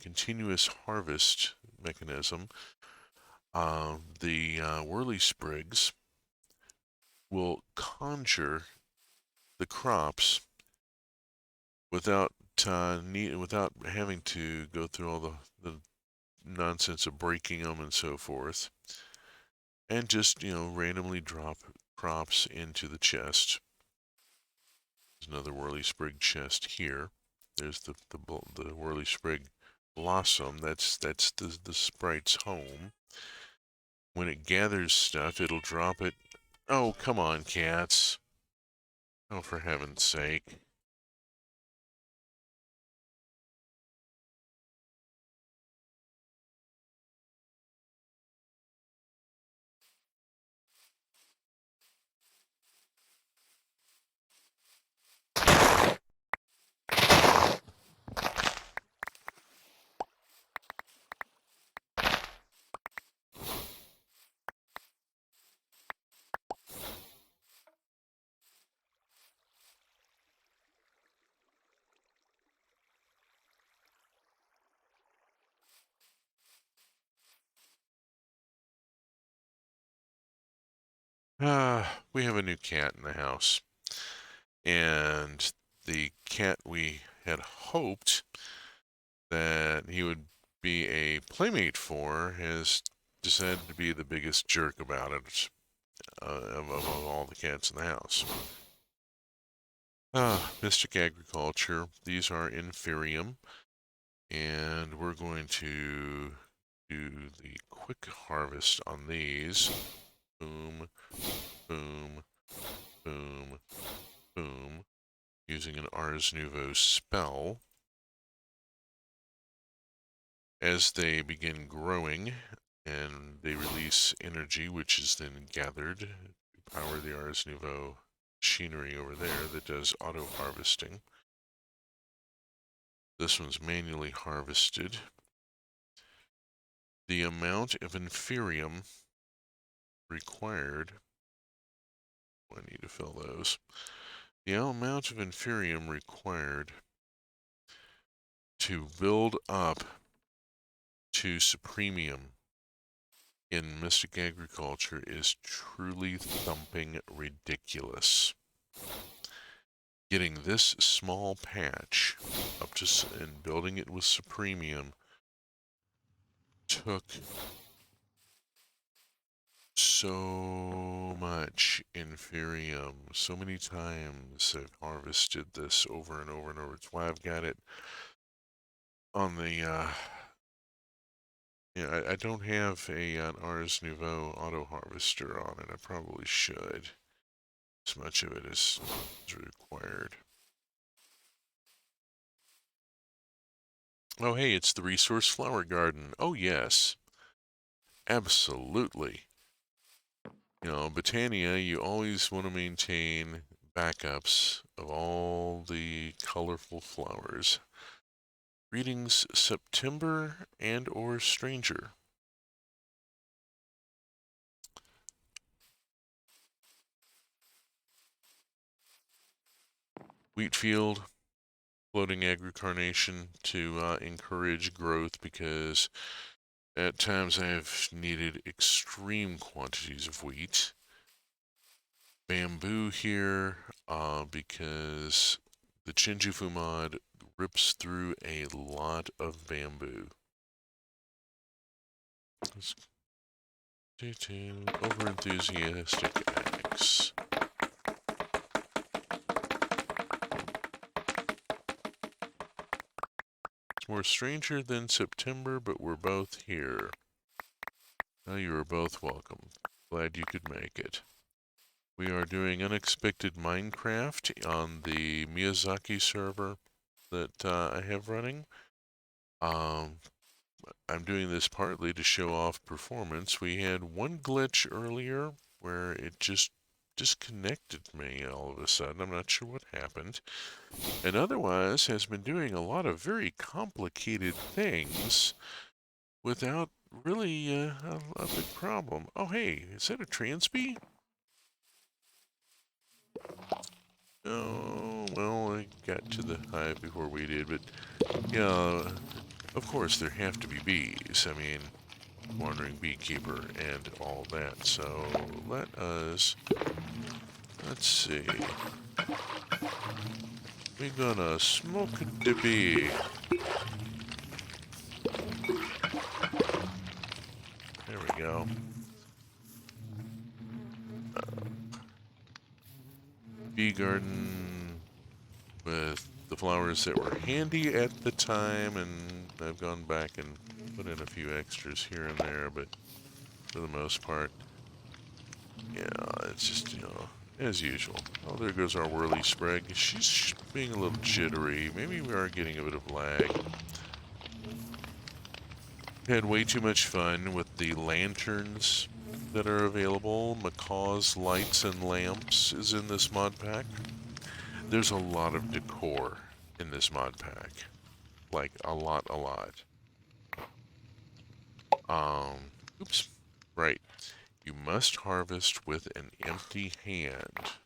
continuous harvest mechanism. The Whirly Sprigs will conjure the crops without without having to go through all the nonsense of breaking them and so forth, and just randomly drop crops into the chest. There's another Whirly Sprig chest here. There's the Whirly Sprig blossom. That's the sprite's home. When it gathers stuff, it'll drop it. Oh, come on, cats. Oh, for heaven's sake. We have a new cat in the house. And the cat we had hoped that he would be a playmate for has decided to be the biggest jerk about it of all the cats in the house. Mystic Agriculture. These are Inferium. And we're going to do the quick harvest on these. Boom, boom, boom, boom. Using an Ars Nouveau spell. As they begin growing and they release energy, which is then gathered to power the Ars Nouveau machinery over there that does auto harvesting. This one's manually harvested. The amount of Inferium required, I need to fill those. The amount of Inferium required to build up to Supremium in Mystic Agriculture is truly thumping ridiculous. Getting this small patch up to and building it with Supremium took so much Inferium. So many times I've harvested this over and over and over. It's why I've got it on the I don't have an Ars Nouveau auto harvester on it. I probably should. As much of it as required. Oh, hey, it's the Resource Flower Garden. Oh, yes. Absolutely. Botania, you always want to maintain backups of all the colorful flowers. Greetings, September and or Stranger. Wheatfield, floating agricarnation to encourage growth because at times I have needed extreme quantities of wheat. Bamboo here because The Chinjufu mod rips through a lot of bamboo. Over-enthusiastic axe. It's more stranger than September, but we're both here. Now you are both welcome. Glad you could make it. We are doing Unexpected Minecraft on the Miyazaki server that I have running. I'm doing this partly to show off performance. We had one glitch earlier where it just disconnected me all of a sudden. I'm not sure what happened. And otherwise has been doing a lot of very complicated things without really a big problem. Oh, hey, is that a transbee? Oh, well, I got to the hive before we did, but yeah, of course there have to be bees. I mean, wandering beekeeper and all that. So let's see. We're gonna smoke the bee. There we go. Bee garden with the flowers that were handy at the time, and I've gone back and put in a few extras here and there, but for the most part, yeah, it's just, as usual. Oh, there goes our whirly Sprague. She's being a little jittery. Maybe we are getting a bit of lag. Had way too much fun with the lanterns that are available. Macaw's Lights and Lamps is in this mod pack. There's a lot of decor in this mod pack. Like, a lot. Oops. Right. You must harvest with an empty hand.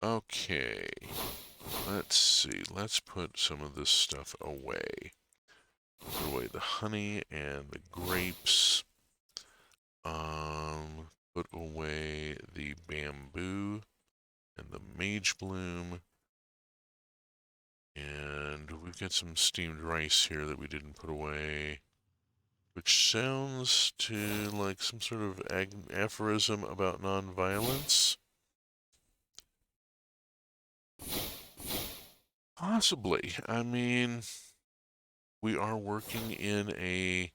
Okay. Let's see. Let's put some of this stuff away. Put away the honey and the grapes. Put away the bamboo and the mage bloom. And we've got some steamed rice here that we didn't put away, which sounds to like some sort of aphorism about nonviolence. Possibly. I mean, we are working in a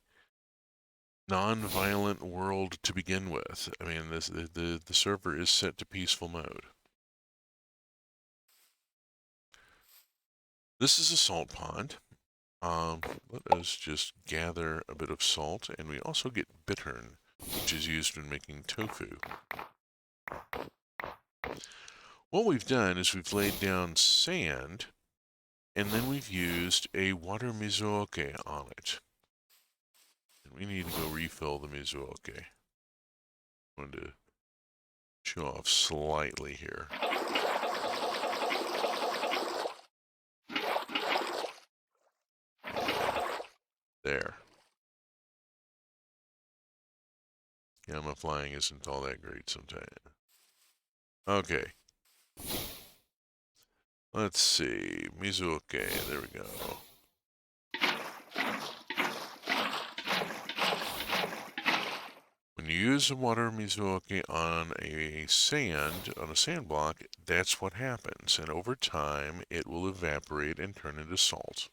non-violent world to begin with. I mean, the server is set to peaceful mode. This is a salt pond. Let us just gather a bit of salt, and we also get bittern, which is used when making tofu. What we've done is we've laid down sand, and then we've used a water mizuoke on it. And we need to go refill the mizuoke. I'm going to show off slightly here. There. Yeah, my flying isn't all that great sometimes. Okay. Let's see. Mizuoke, there we go. When you use a water mizuoke on a sand block, that's what happens. And over time, it will evaporate and turn into salt.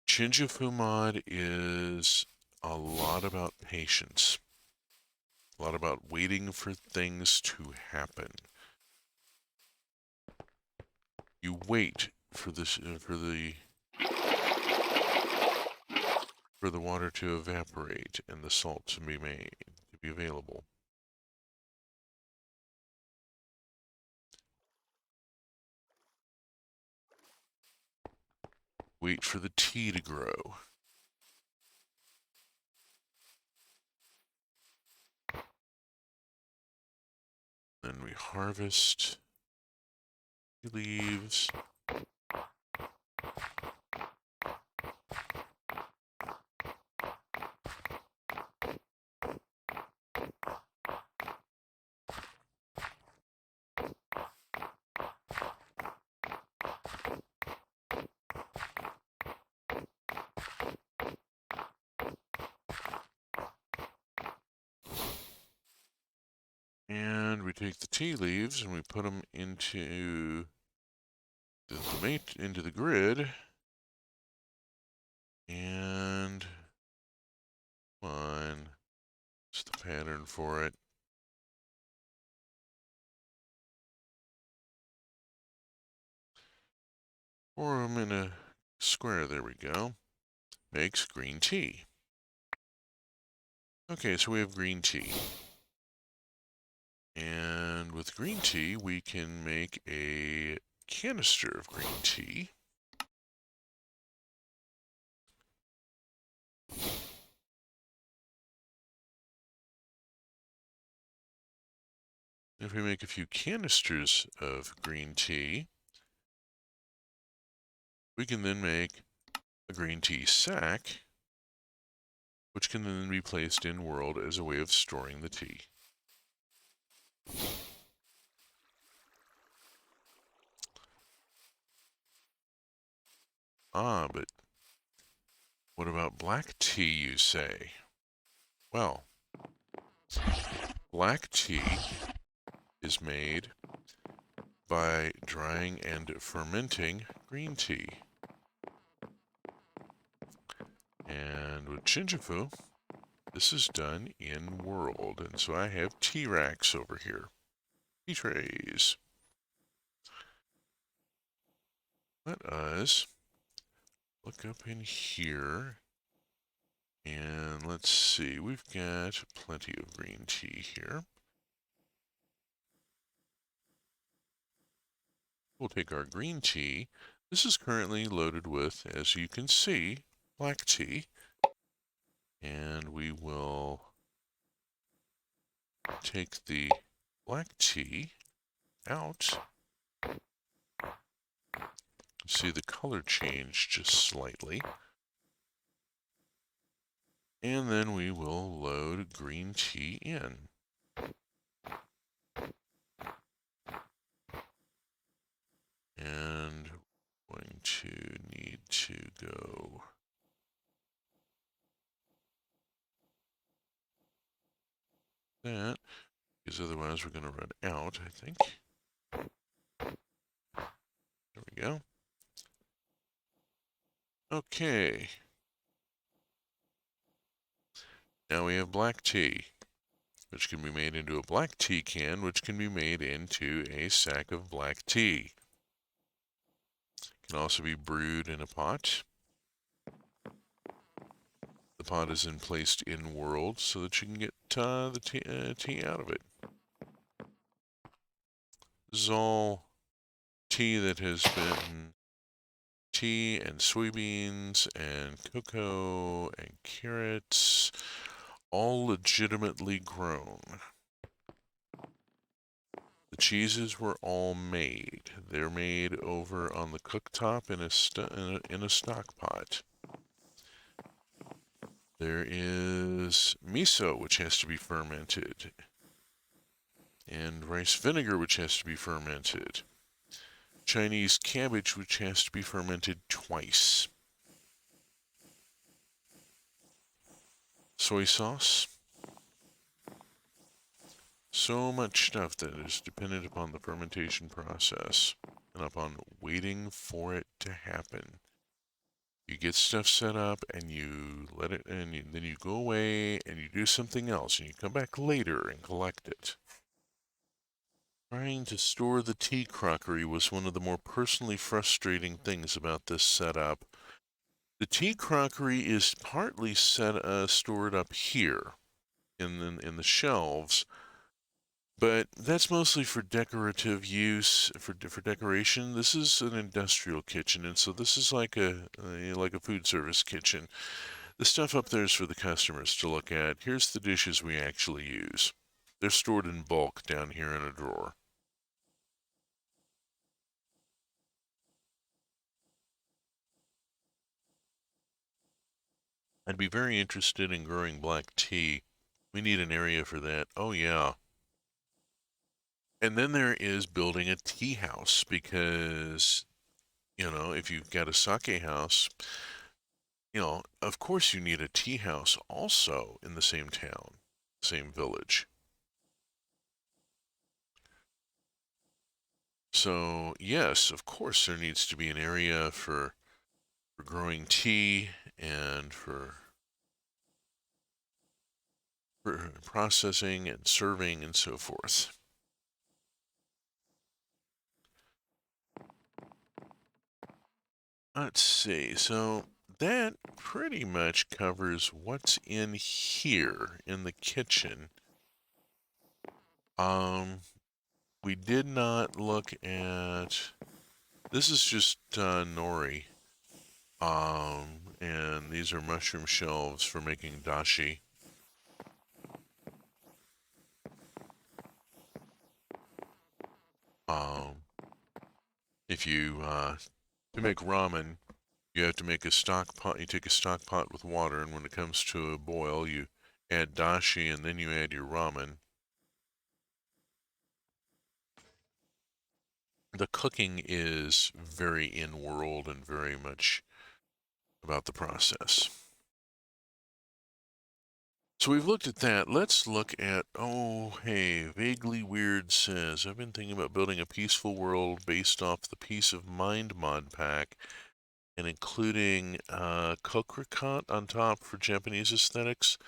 Chinjufu mod is a lot about patience. A lot about waiting for things to happen. You wait for this for the water to evaporate and the salt to be available. Wait for the tea to grow. Then we harvest leaves. we take the tea leaves and we put them into into the grid, and come on, what's the pattern for it? Pour them in a square. There we go. Makes green tea. Okay, so we have green tea. And with green tea, we can make a canister of green tea. If we make a few canisters of green tea, we can then make a green tea sack, which can then be placed in world as a way of storing the tea. Ah, but what about black tea, you say? Well, black tea is made by drying and fermenting green tea. And with Chinjafu, this is done in world. And so I have tea racks over here. Tea trays. Let us look up in here. And let's see, we've got plenty of green tea here. We'll take our green tea. This is currently loaded with, as you can see, black tea. And we will take the black tea out. See the color change just slightly. And then we will load green tea in. And going to need to go that, because otherwise we're going to run out, I think. There we go. Okay. Now we have black tea, which can be made into a black tea can, which can be made into a sack of black tea. It can also be brewed in a pot. The pot is then placed in world so that you can get the tea out of it. This is all tea that has been tea and soybeans and cocoa and carrots, all legitimately grown. The cheeses were all made. They're made over on the cooktop in a stock pot. There is miso, which has to be fermented, and rice vinegar, which has to be fermented. Chinese cabbage, which has to be fermented twice. Soy sauce. So much stuff that is dependent upon the fermentation process and upon waiting for it to happen. You get stuff set up and you let it, and then you go away and you do something else and you come back later and collect it. Trying to store the tea crockery was one of the more personally frustrating things about this setup. The tea crockery is partly stored up here in the shelves, but that's mostly for decorative use, for decoration. This is an industrial kitchen, and so this is like a food service kitchen. The stuff up there is for the customers to look at. Here's the dishes we actually use. They're stored in bulk down here in a drawer. I'd be very interested in growing black tea. We need an area for that. Oh, yeah. And then there is building a tea house because, if you've got a sake house, of course you need a tea house also in the same town, same village. So yes, of course there needs to be an area for growing tea and for processing and serving and so forth. Let's see, so that pretty much covers what's in here in the kitchen. We did not look at, this is just nori. And these are mushroom shelves for making dashi. If you, to make ramen, you have to make a stock pot. You take a stock pot with water, and when it comes to a boil, you add dashi, and then you add your ramen. The cooking is very in-world and very much about the process. So we've looked at that. Let's look at, oh, hey, Vaguely Weird says, I've been thinking about building a peaceful world based off the Peace of Mind mod pack and including Kokrakot on top for Japanese aesthetics.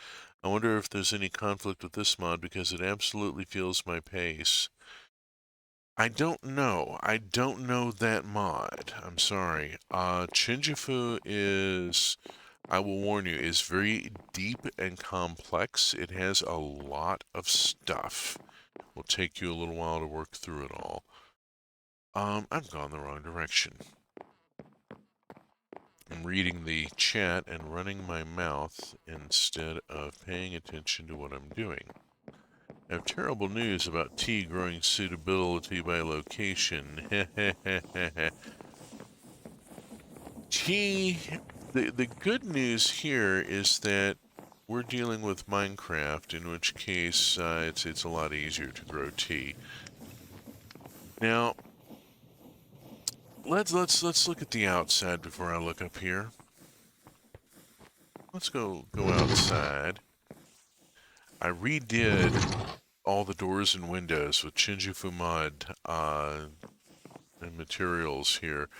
I wonder if there's any conflict with this mod because it absolutely feels my pace. I don't know. I don't know that mod. I'm sorry. Chinjifu is, I will warn you, is very deep and complex. It has a lot of stuff. It will take you a little while to work through it all. I've gone the wrong direction. I'm reading the chat and running my mouth instead of paying attention to what I'm doing. I have terrible news about tea growing suitability by location. Tea, the good news here is that we're dealing with Minecraft, in which case it's a lot easier to grow tea. Now, let's look at the outside before I look up here. Let's go outside. I redid all the doors and windows with Chinjifu mud and materials here,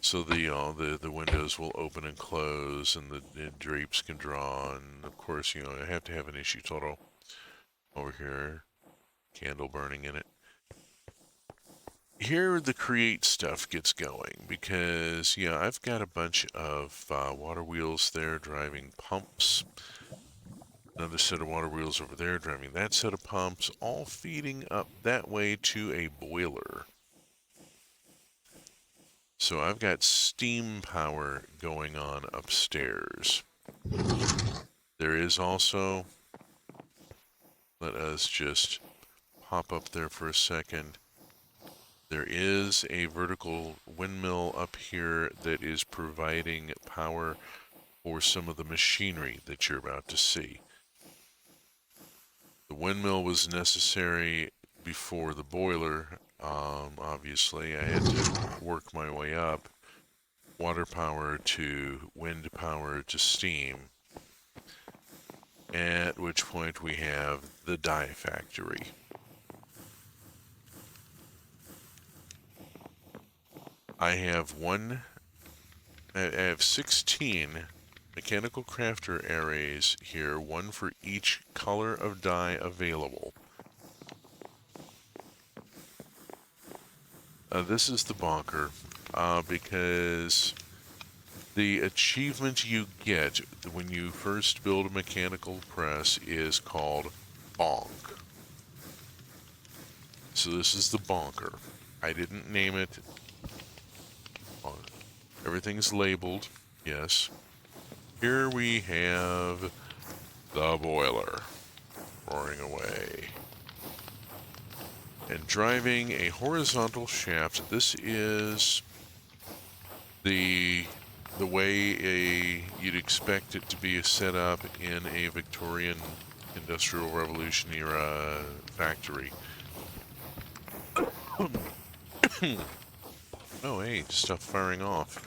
so the windows will open and close, and the drapes can draw, and of course I have to have an Ishitoro over here, candle burning in it. Here the create stuff gets going because I've got a bunch of water wheels there driving pumps. Another set of water wheels over there driving that set of pumps, all feeding up that way to a boiler. So I've got steam power going on upstairs. There is also, let us just pop up there for a second. There is a vertical windmill up here that is providing power for some of the machinery that you're about to see. The windmill was necessary before the boiler. Obviously, I had to work my way up. Water power to wind power to steam. At which point we have the dye factory. I have 16 mechanical crafter arrays here, one for each color of dye available. This is the bonker, because the achievement you get when you first build a mechanical press is called bonk. So this is the bonker. I didn't name it. Everything's labeled, yes. Here we have the boiler roaring away and driving a horizontal shaft. This is the way you'd expect it to be set up in a Victorian Industrial Revolution era factory. Oh, hey, stuff firing off.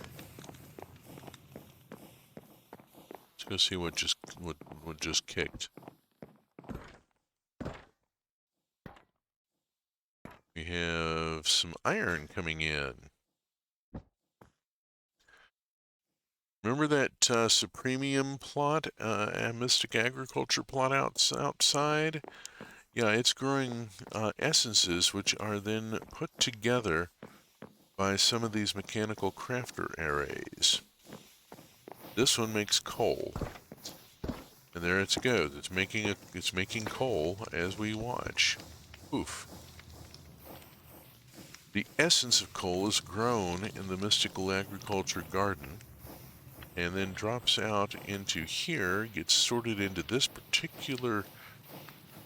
Let's go see what just kicked. We have some iron coming in. Remember that Supremium plot, Mystic Agriculture plot outside? Yeah, it's growing essences, which are then put together by some of these mechanical crafter arrays. This one makes coal, and there it goes. It's making coal as we watch. Oof. The essence of coal is grown in the Mystical Agriculture Garden, and then drops out into here, gets sorted into this particular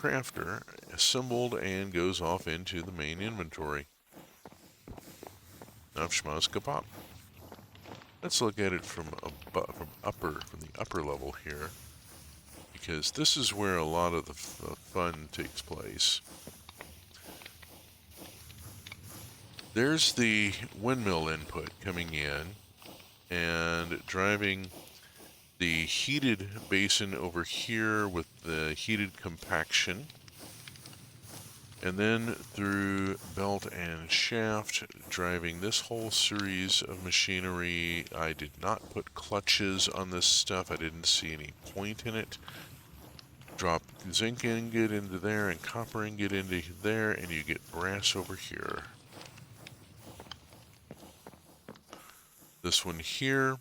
crafter, assembled, and goes off into the main inventory of Schmaz Kapop. Let's look at it from the upper level here, because this is where a lot of the fun takes place. There's the windmill input coming in and driving the heated basin over here with the heated compaction, and then through belt and shaft driving this whole series of machinery. I did not put clutches on this stuff. I didn't see any point in it. Drop zinc ingot into there and copper ingot into there, and you get brass over here. This one here,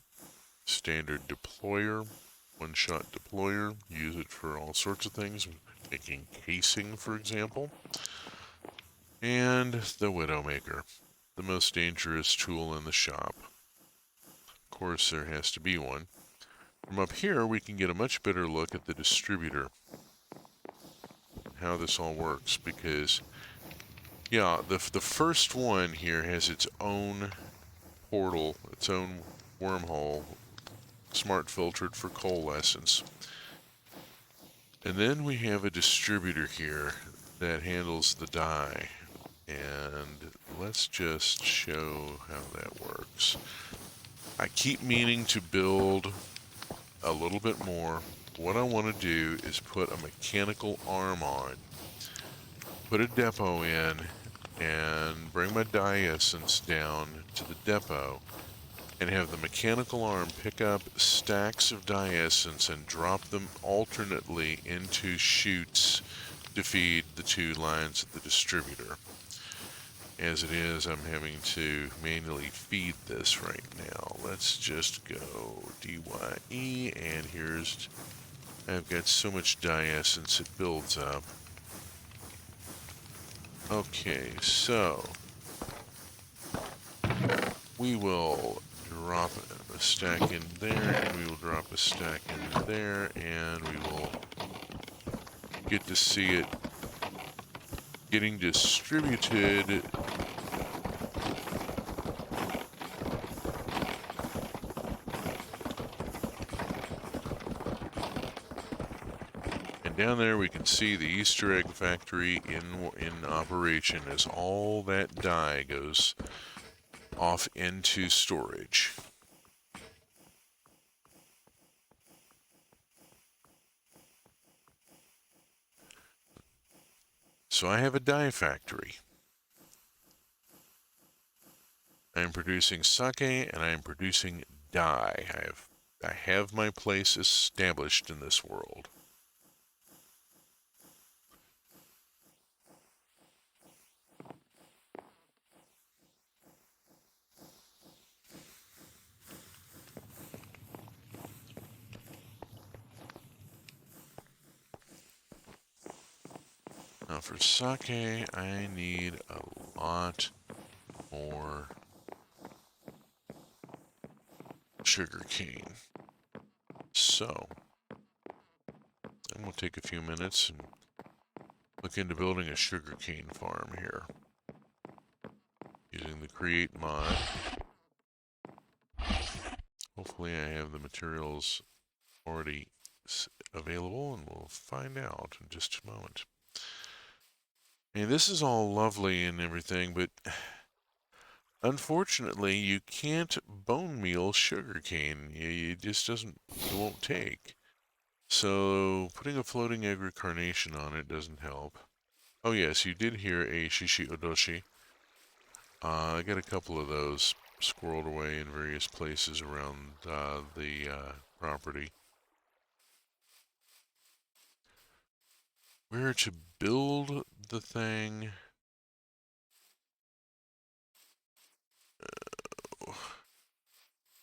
standard deployer, one-shot deployer. Use it for all sorts of things, making casing, for example. And the Widowmaker, the most dangerous tool in the shop. Of course, there has to be one. From up here, we can get a much better look at the distributor, how this all works, because, yeah, the first one here has its own portal, its own wormhole, smart filtered for coalescence. And then we have a distributor here that handles the dye. And let's just show how that works. I keep meaning to build a little bit more. What I want to do is put a mechanical arm on, put a depot in, and bring my dye essence down to the depot, and have the mechanical arm pick up stacks of dye essence and drop them alternately into chutes to feed the two lines of the distributor. As it is, I'm having to manually feed this right now. Let's just go DYE, and I've got so much dye essence it builds up. Okay, so we will drop a stack in there, and we will drop a stack in there, and we will get to see it getting distributed down there. We can see the Easter egg factory in operation as all that dye goes off into storage. So I have a dye factory. I am producing sake and I am producing dye. I have my place established in this world. Now for sake, I need a lot more sugar cane. So, I'm going to take a few minutes and look into building a sugarcane farm here. Using the create mod. Hopefully I have the materials already available, and we'll find out in just a moment. And this is all lovely and everything, but unfortunately you can't bone meal sugarcane. It just it won't take. So putting a floating egg carnation on it doesn't help. Oh yes, you did hear a Shishi Odoshi. I got a couple of those squirreled away in various places around the property. Where to build the thing?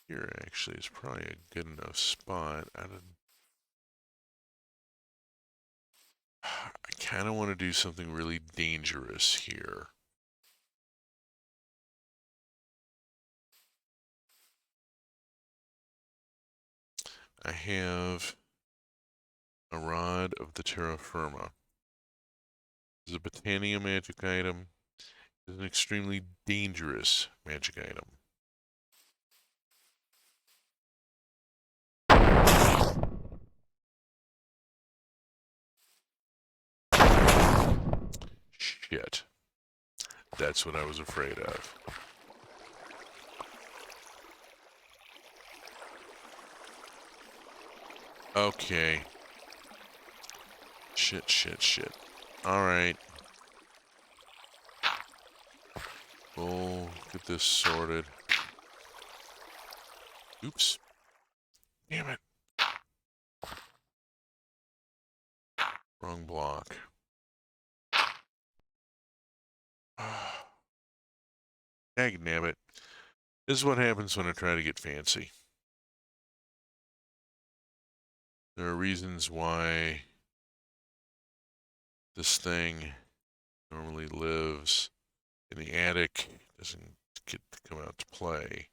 Here actually is probably a good enough spot. I kind of want to do something really dangerous here. I have a Rod of the Terra Firma. This is a Botania magic item. It's an extremely dangerous magic item. Shit. That's what I was afraid of. Okay. Shit. Alright. We'll get this sorted. Oops. Damn it. Wrong block. Dagnabbit. This is what happens when I try to get fancy. There are reasons why this thing normally lives in the attic, doesn't get to come out to play.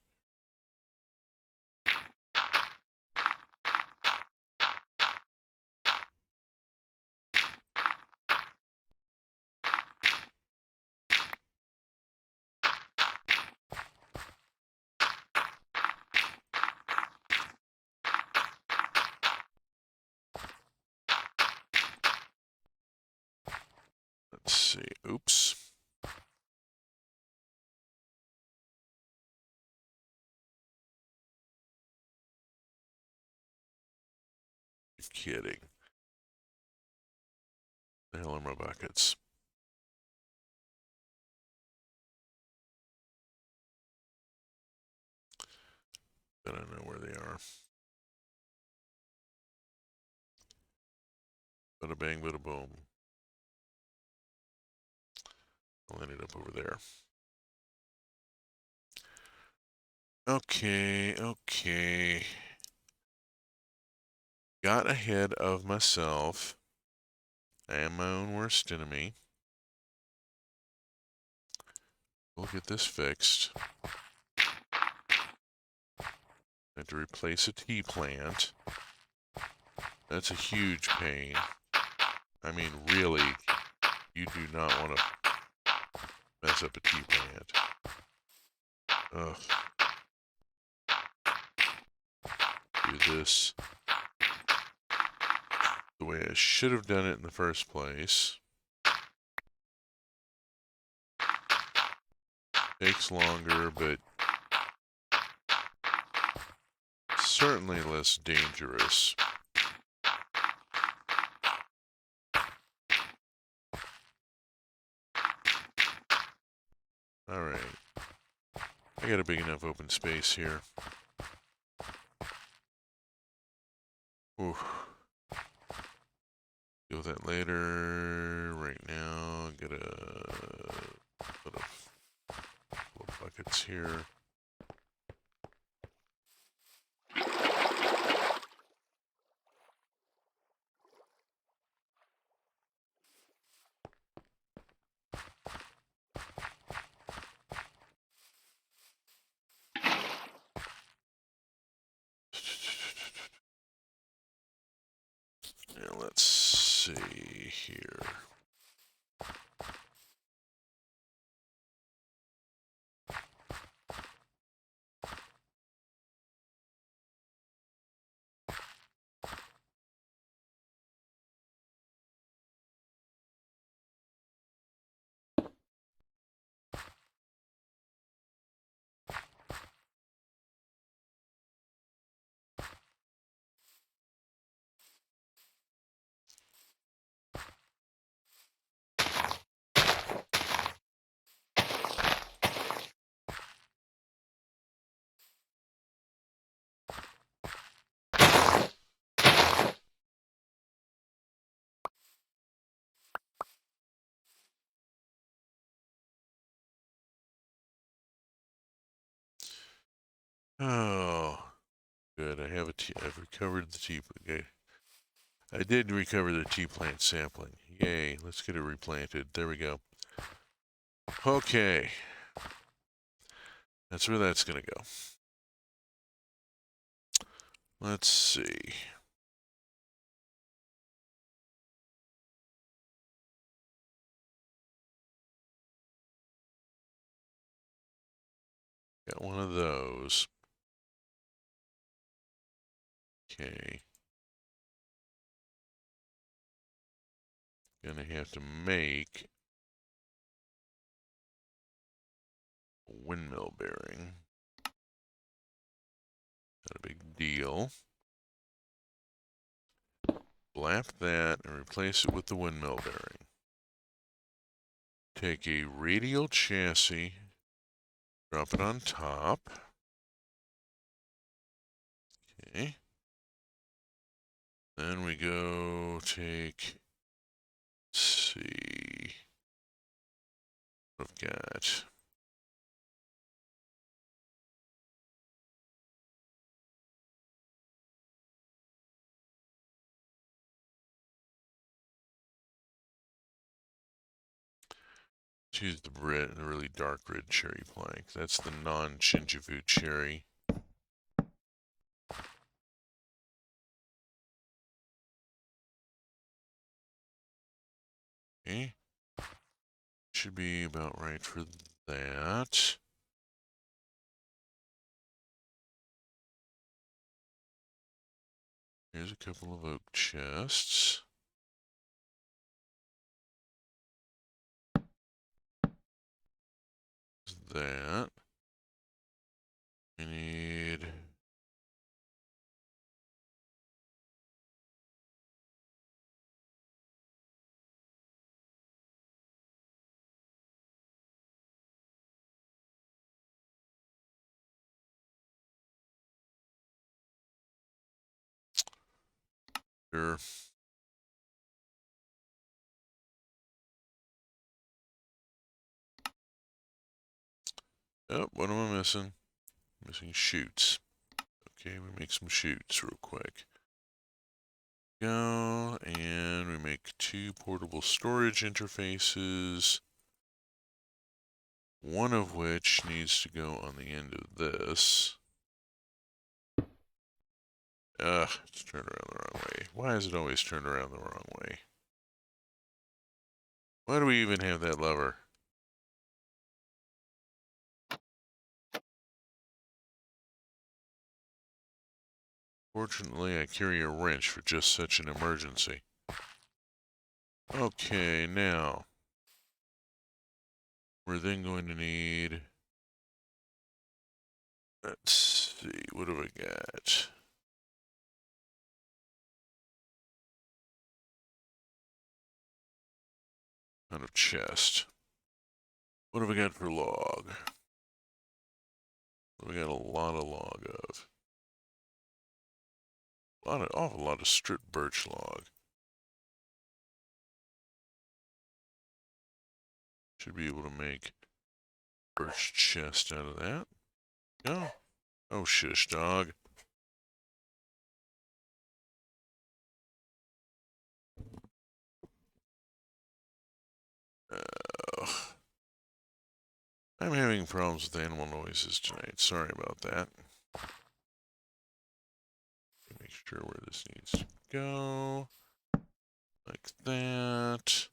Let's see. Oops. You're kidding. The hell are my buckets? I don't know where they are. Bada bang, bada boom. I'll end it up over there. Okay. Got ahead of myself. I am my own worst enemy. We'll get this fixed. I have to replace a tea plant. That's a huge pain. I mean, really, you do not want to mess up a tea plant. Ugh. Do this the way I should have done it in the first place. Takes longer, but certainly less dangerous. Alright. I got a big enough open space here. Oof. Deal with that later. Right now, get a couple of buckets here. Now let's see here. Oh, good. I've recovered the tea. Okay. I did recover the tea plant sapling. Yay. Let's get it replanted. There we go. Okay. That's where that's going to go. Let's see. Got one of those. Okay. Gonna have to make a windmill bearing. Not a big deal. Blap that and replace it with the windmill bearing. Take a radial chassis, drop it on top. Okay. Then we go take, let's see, what I've got. Choose the really dark red cherry plank. That's the non-Shinjufu cherry. Okay. Should be about right for that. Here's a couple of oak chests. That. We need here. Oh, what am I missing? Missing chutes. Okay, we make some chutes real quick. Go, and we make 2 portable storage interfaces. One of which needs to go on the end of this. Ugh, it's turned around the wrong way. Why is it always turned around the wrong way? Why do we even have that lever? Fortunately, I carry a wrench for just such an emergency. Okay, now, we're then going to need, let's see, what have I got? Out of chest. What have we got for log? We got a lot of log of. Awful lot of stripped birch log. Should be able to make birch chest out of that. No. Oh, shush, dog. I'm having problems with animal noises tonight. Sorry about that. Make sure where this needs to go. Like that.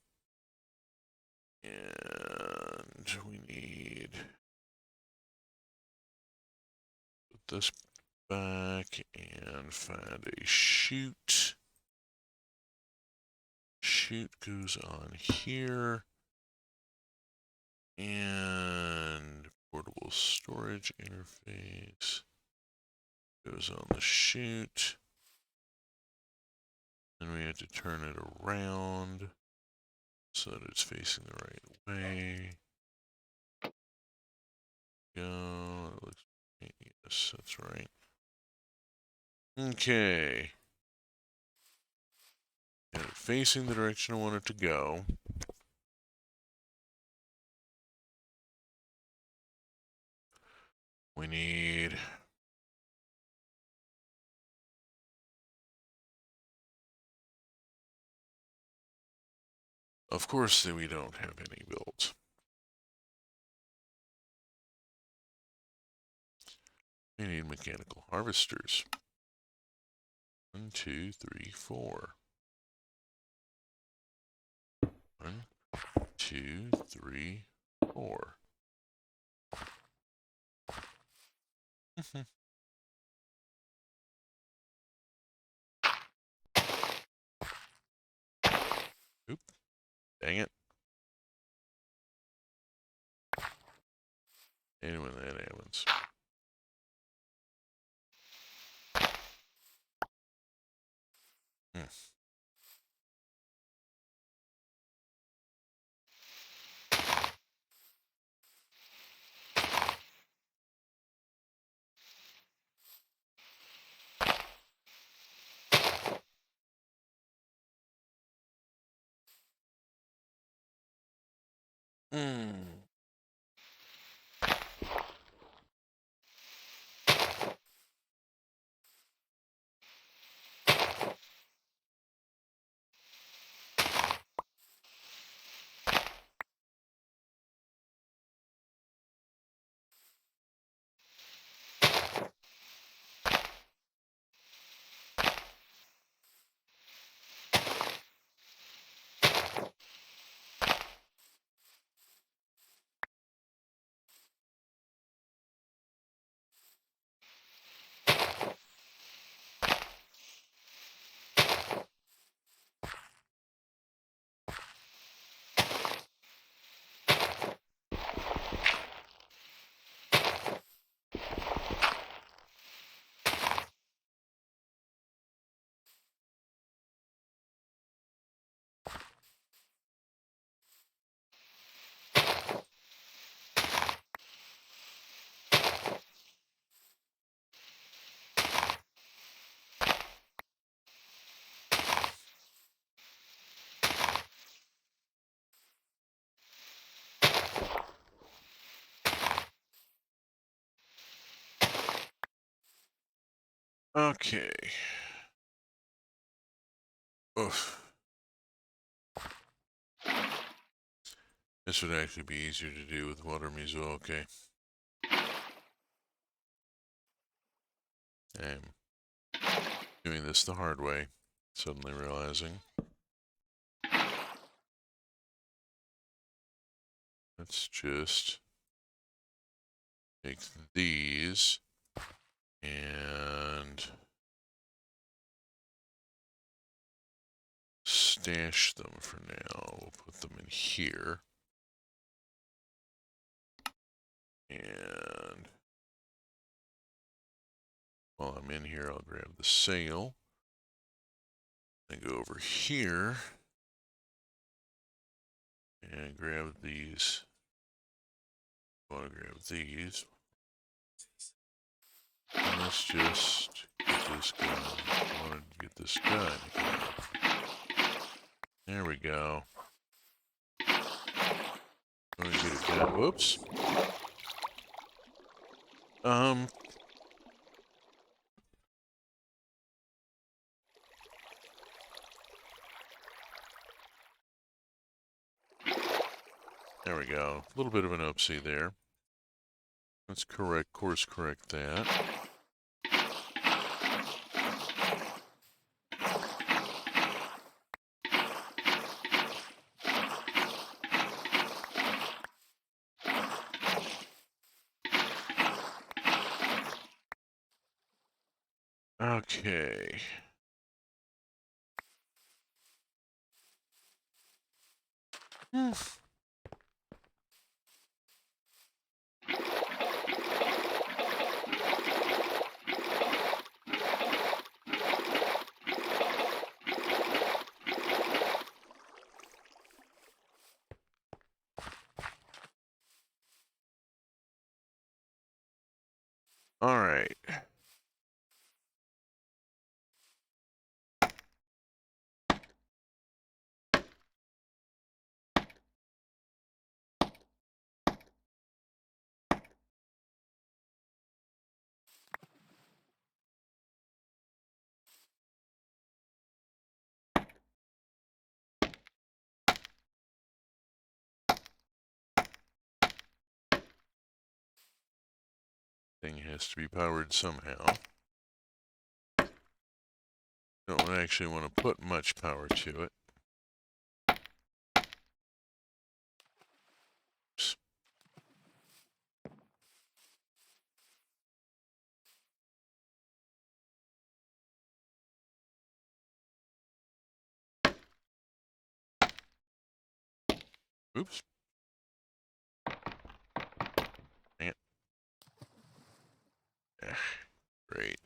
And we need put this back and find a chute. Chute goes on here. And portable storage interface goes on the chute. Then we have to turn it around so that it's facing the right way. Go. That looks, yes, that's right. Okay. And it facing the direction I want it to go. We need Of course, we don't have any built. We need mechanical harvesters. 1, 2, 3, 4. 1, 2, 3, 4. Oop. Dang it. And when that happens. Hmm. Mm. Okay. Oof. This would actually be easier to do with water miso. Okay. I'm doing this the hard way. Suddenly realizing. Let's just take these and stash them for now. We'll put them in here. And while I'm in here, I'll grab the sail and go over here and grab these. I want to grab these. And let's just get this gun. I want to get this gun. There we go. Let me get it done. Whoops. There we go. A little bit of an oopsie there. Let's course correct that. Okay. All right. Thing has to be powered somehow. Don't actually want to put much power to it. Oops. Oops. Dang it. Great.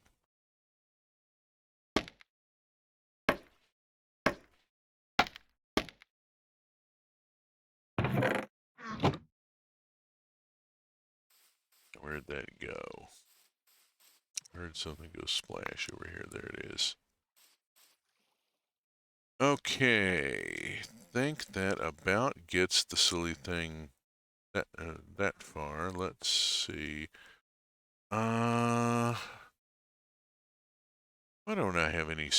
Where'd that go? I heard something go splash over here. There it is. Okay. Think that about gets the silly thing that far. Let's see. Why don't I have any?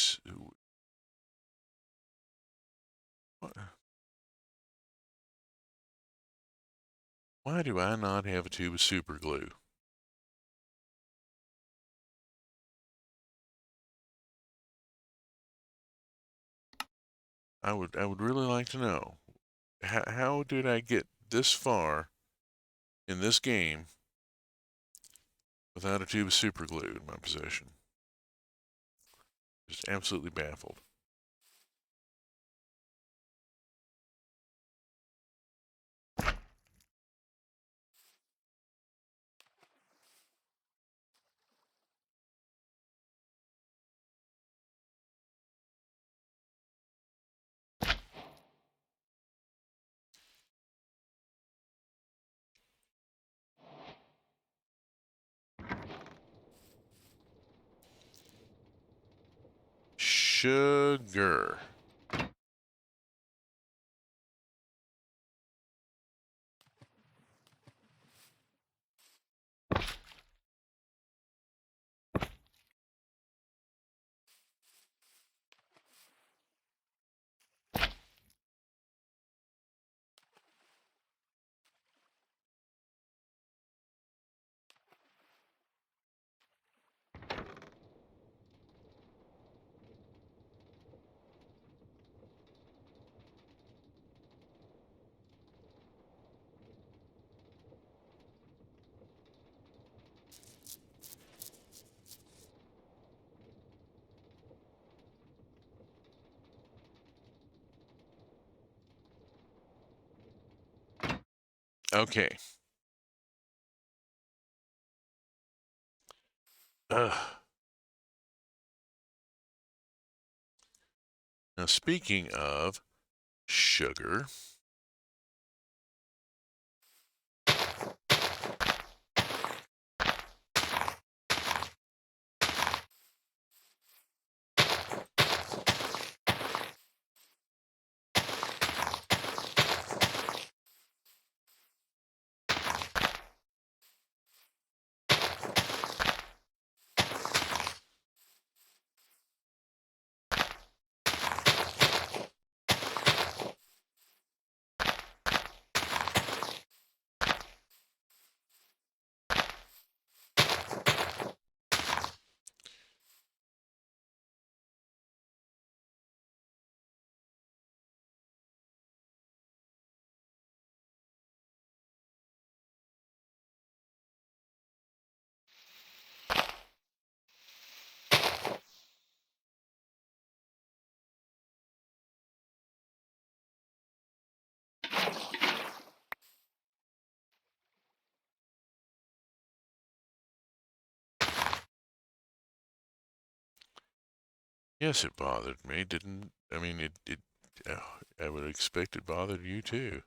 Why do I not have a tube of super glue? I would really like to know. How did I get this far in this game without a tube of super glue in my possession? Just absolutely baffled. Sugar. Okay. Ugh. Now, speaking of sugar, yes, it bothered me. Didn't I mean I would expect it bothered you too.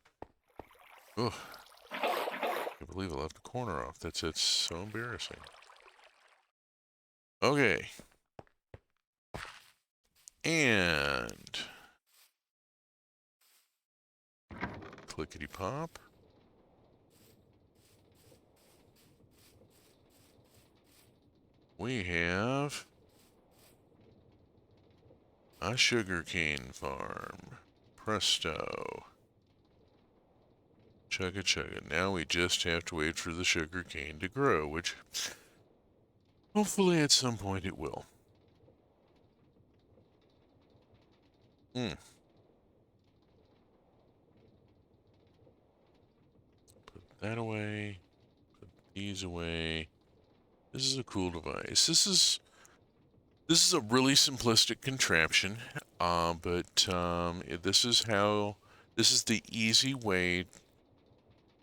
Ugh. I can't believe I left the corner off. That's so embarrassing. Okay. And clickety pop. We have a sugarcane farm. Presto. Chugga chugga. Now we just have to wait for the sugar cane to grow, which hopefully at some point it will. Put that away. Put these away. This is a cool device. This is a really simplistic contraption, but this is the easy way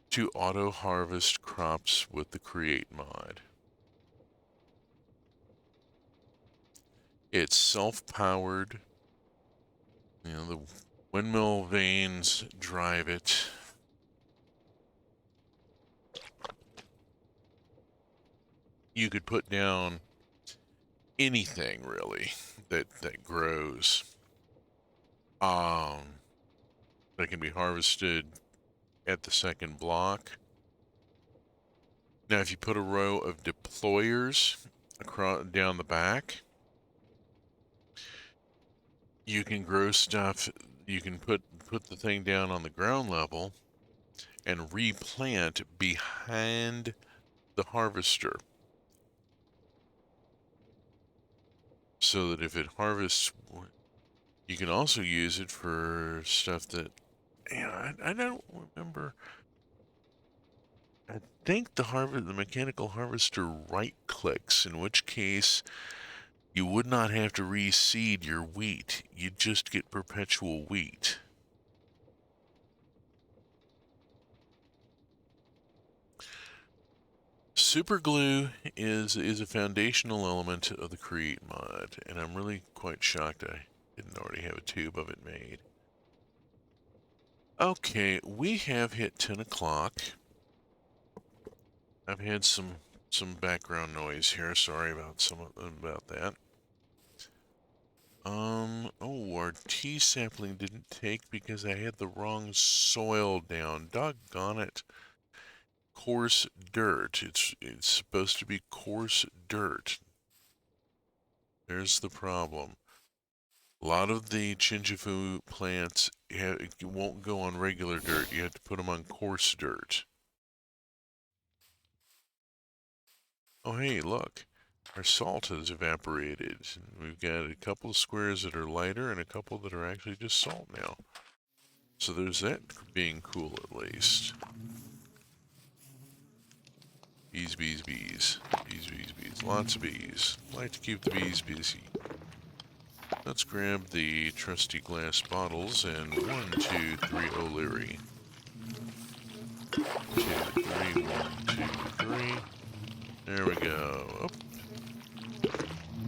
to auto harvest crops with the Create mod. It's self-powered. You know, the windmill vanes drive it. You could put down anything really that grows. That can be harvested at the second block. Now, if you put a row of deployers across down the back, you can grow stuff. You can put the thing down on the ground level and replant behind the harvester, so that if it harvests, you can also use it for stuff that, you know, I don't remember. I think the mechanical harvester right clicks, in which case you would not have to reseed your wheat. You'd just get perpetual wheat. Super glue is a foundational element of the Create mod, and I'm really quite shocked I didn't already have a tube of it made. Okay, we have hit 10 o'clock. I've had some background noise here. Sorry about that. Oh, our tea sapling didn't take because I had the wrong soil down. Doggone it. Coarse dirt. It's supposed to be coarse dirt. There's the problem. A lot of the chinjifu plants won't go on regular dirt. You have to put them on coarse dirt. Oh, hey, look. Our salt has evaporated. We've got a couple of squares that are lighter and a couple that are actually just salt now. So there's that being cool at least. Bees, bees, bees. Bees, bees, bees. Lots of bees. Like to keep the bees busy. Let's grab the trusty glass bottles and 1, 2, 3 O'Leary. 2, 3, 1, 2, 3. There we go. Oh.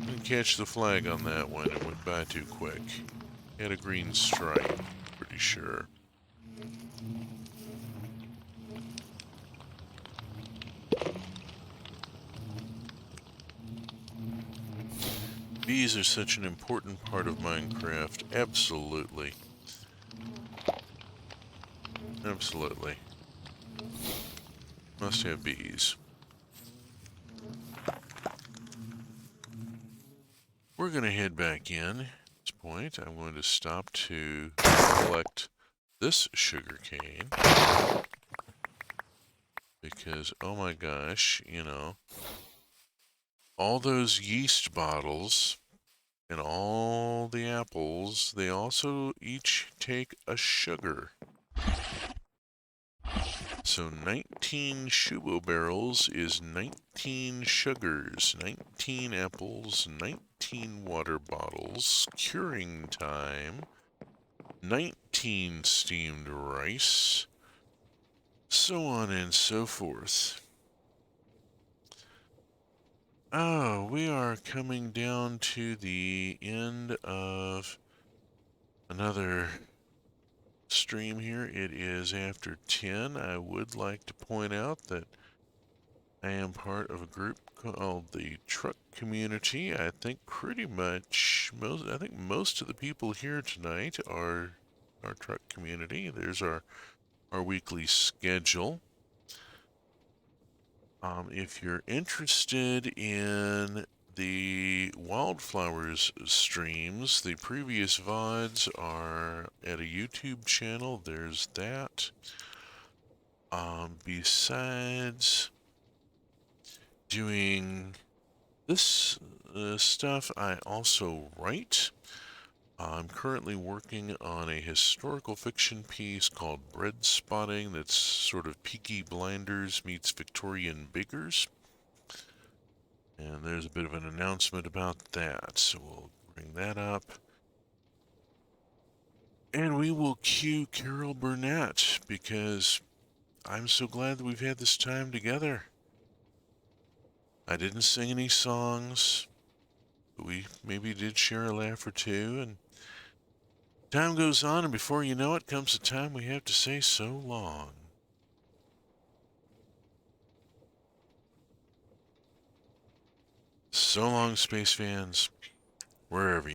Didn't catch the flag on that one. It went by too quick. Had a green stripe, pretty sure. Bees are such an important part of Minecraft. Absolutely. Absolutely. Must have bees. We're going to head back in. At this point, I'm going to stop to collect this sugar cane. Because, oh my gosh, you know, all those yeast bottles and all the apples, they also each take a sugar. So 19 Shubo barrels is 19 sugars, 19 apples, 19 water bottles, curing time, 19 steamed rice, so on and so forth. Oh, we are coming down to the end of another stream here. It is after 10. I would like to point out that I am part of a group called the Truck Community. I think pretty much most of the people here tonight are our Truck Community. There's our weekly schedule. If you're interested in the Wildflowers streams, the previous VODs are at a YouTube channel. There's that. Besides doing this stuff, I also write. I'm currently working on a historical fiction piece called Bread Spotting that's sort of Peaky Blinders meets Victorian Bakers. And there's a bit of an announcement about that, so we'll bring that up. And we will cue Carol Burnett because I'm so glad that we've had this time together. I didn't sing any songs, but we maybe did share a laugh or two, and time goes on, and before you know it, comes the time we have to say so long. So long, space fans, wherever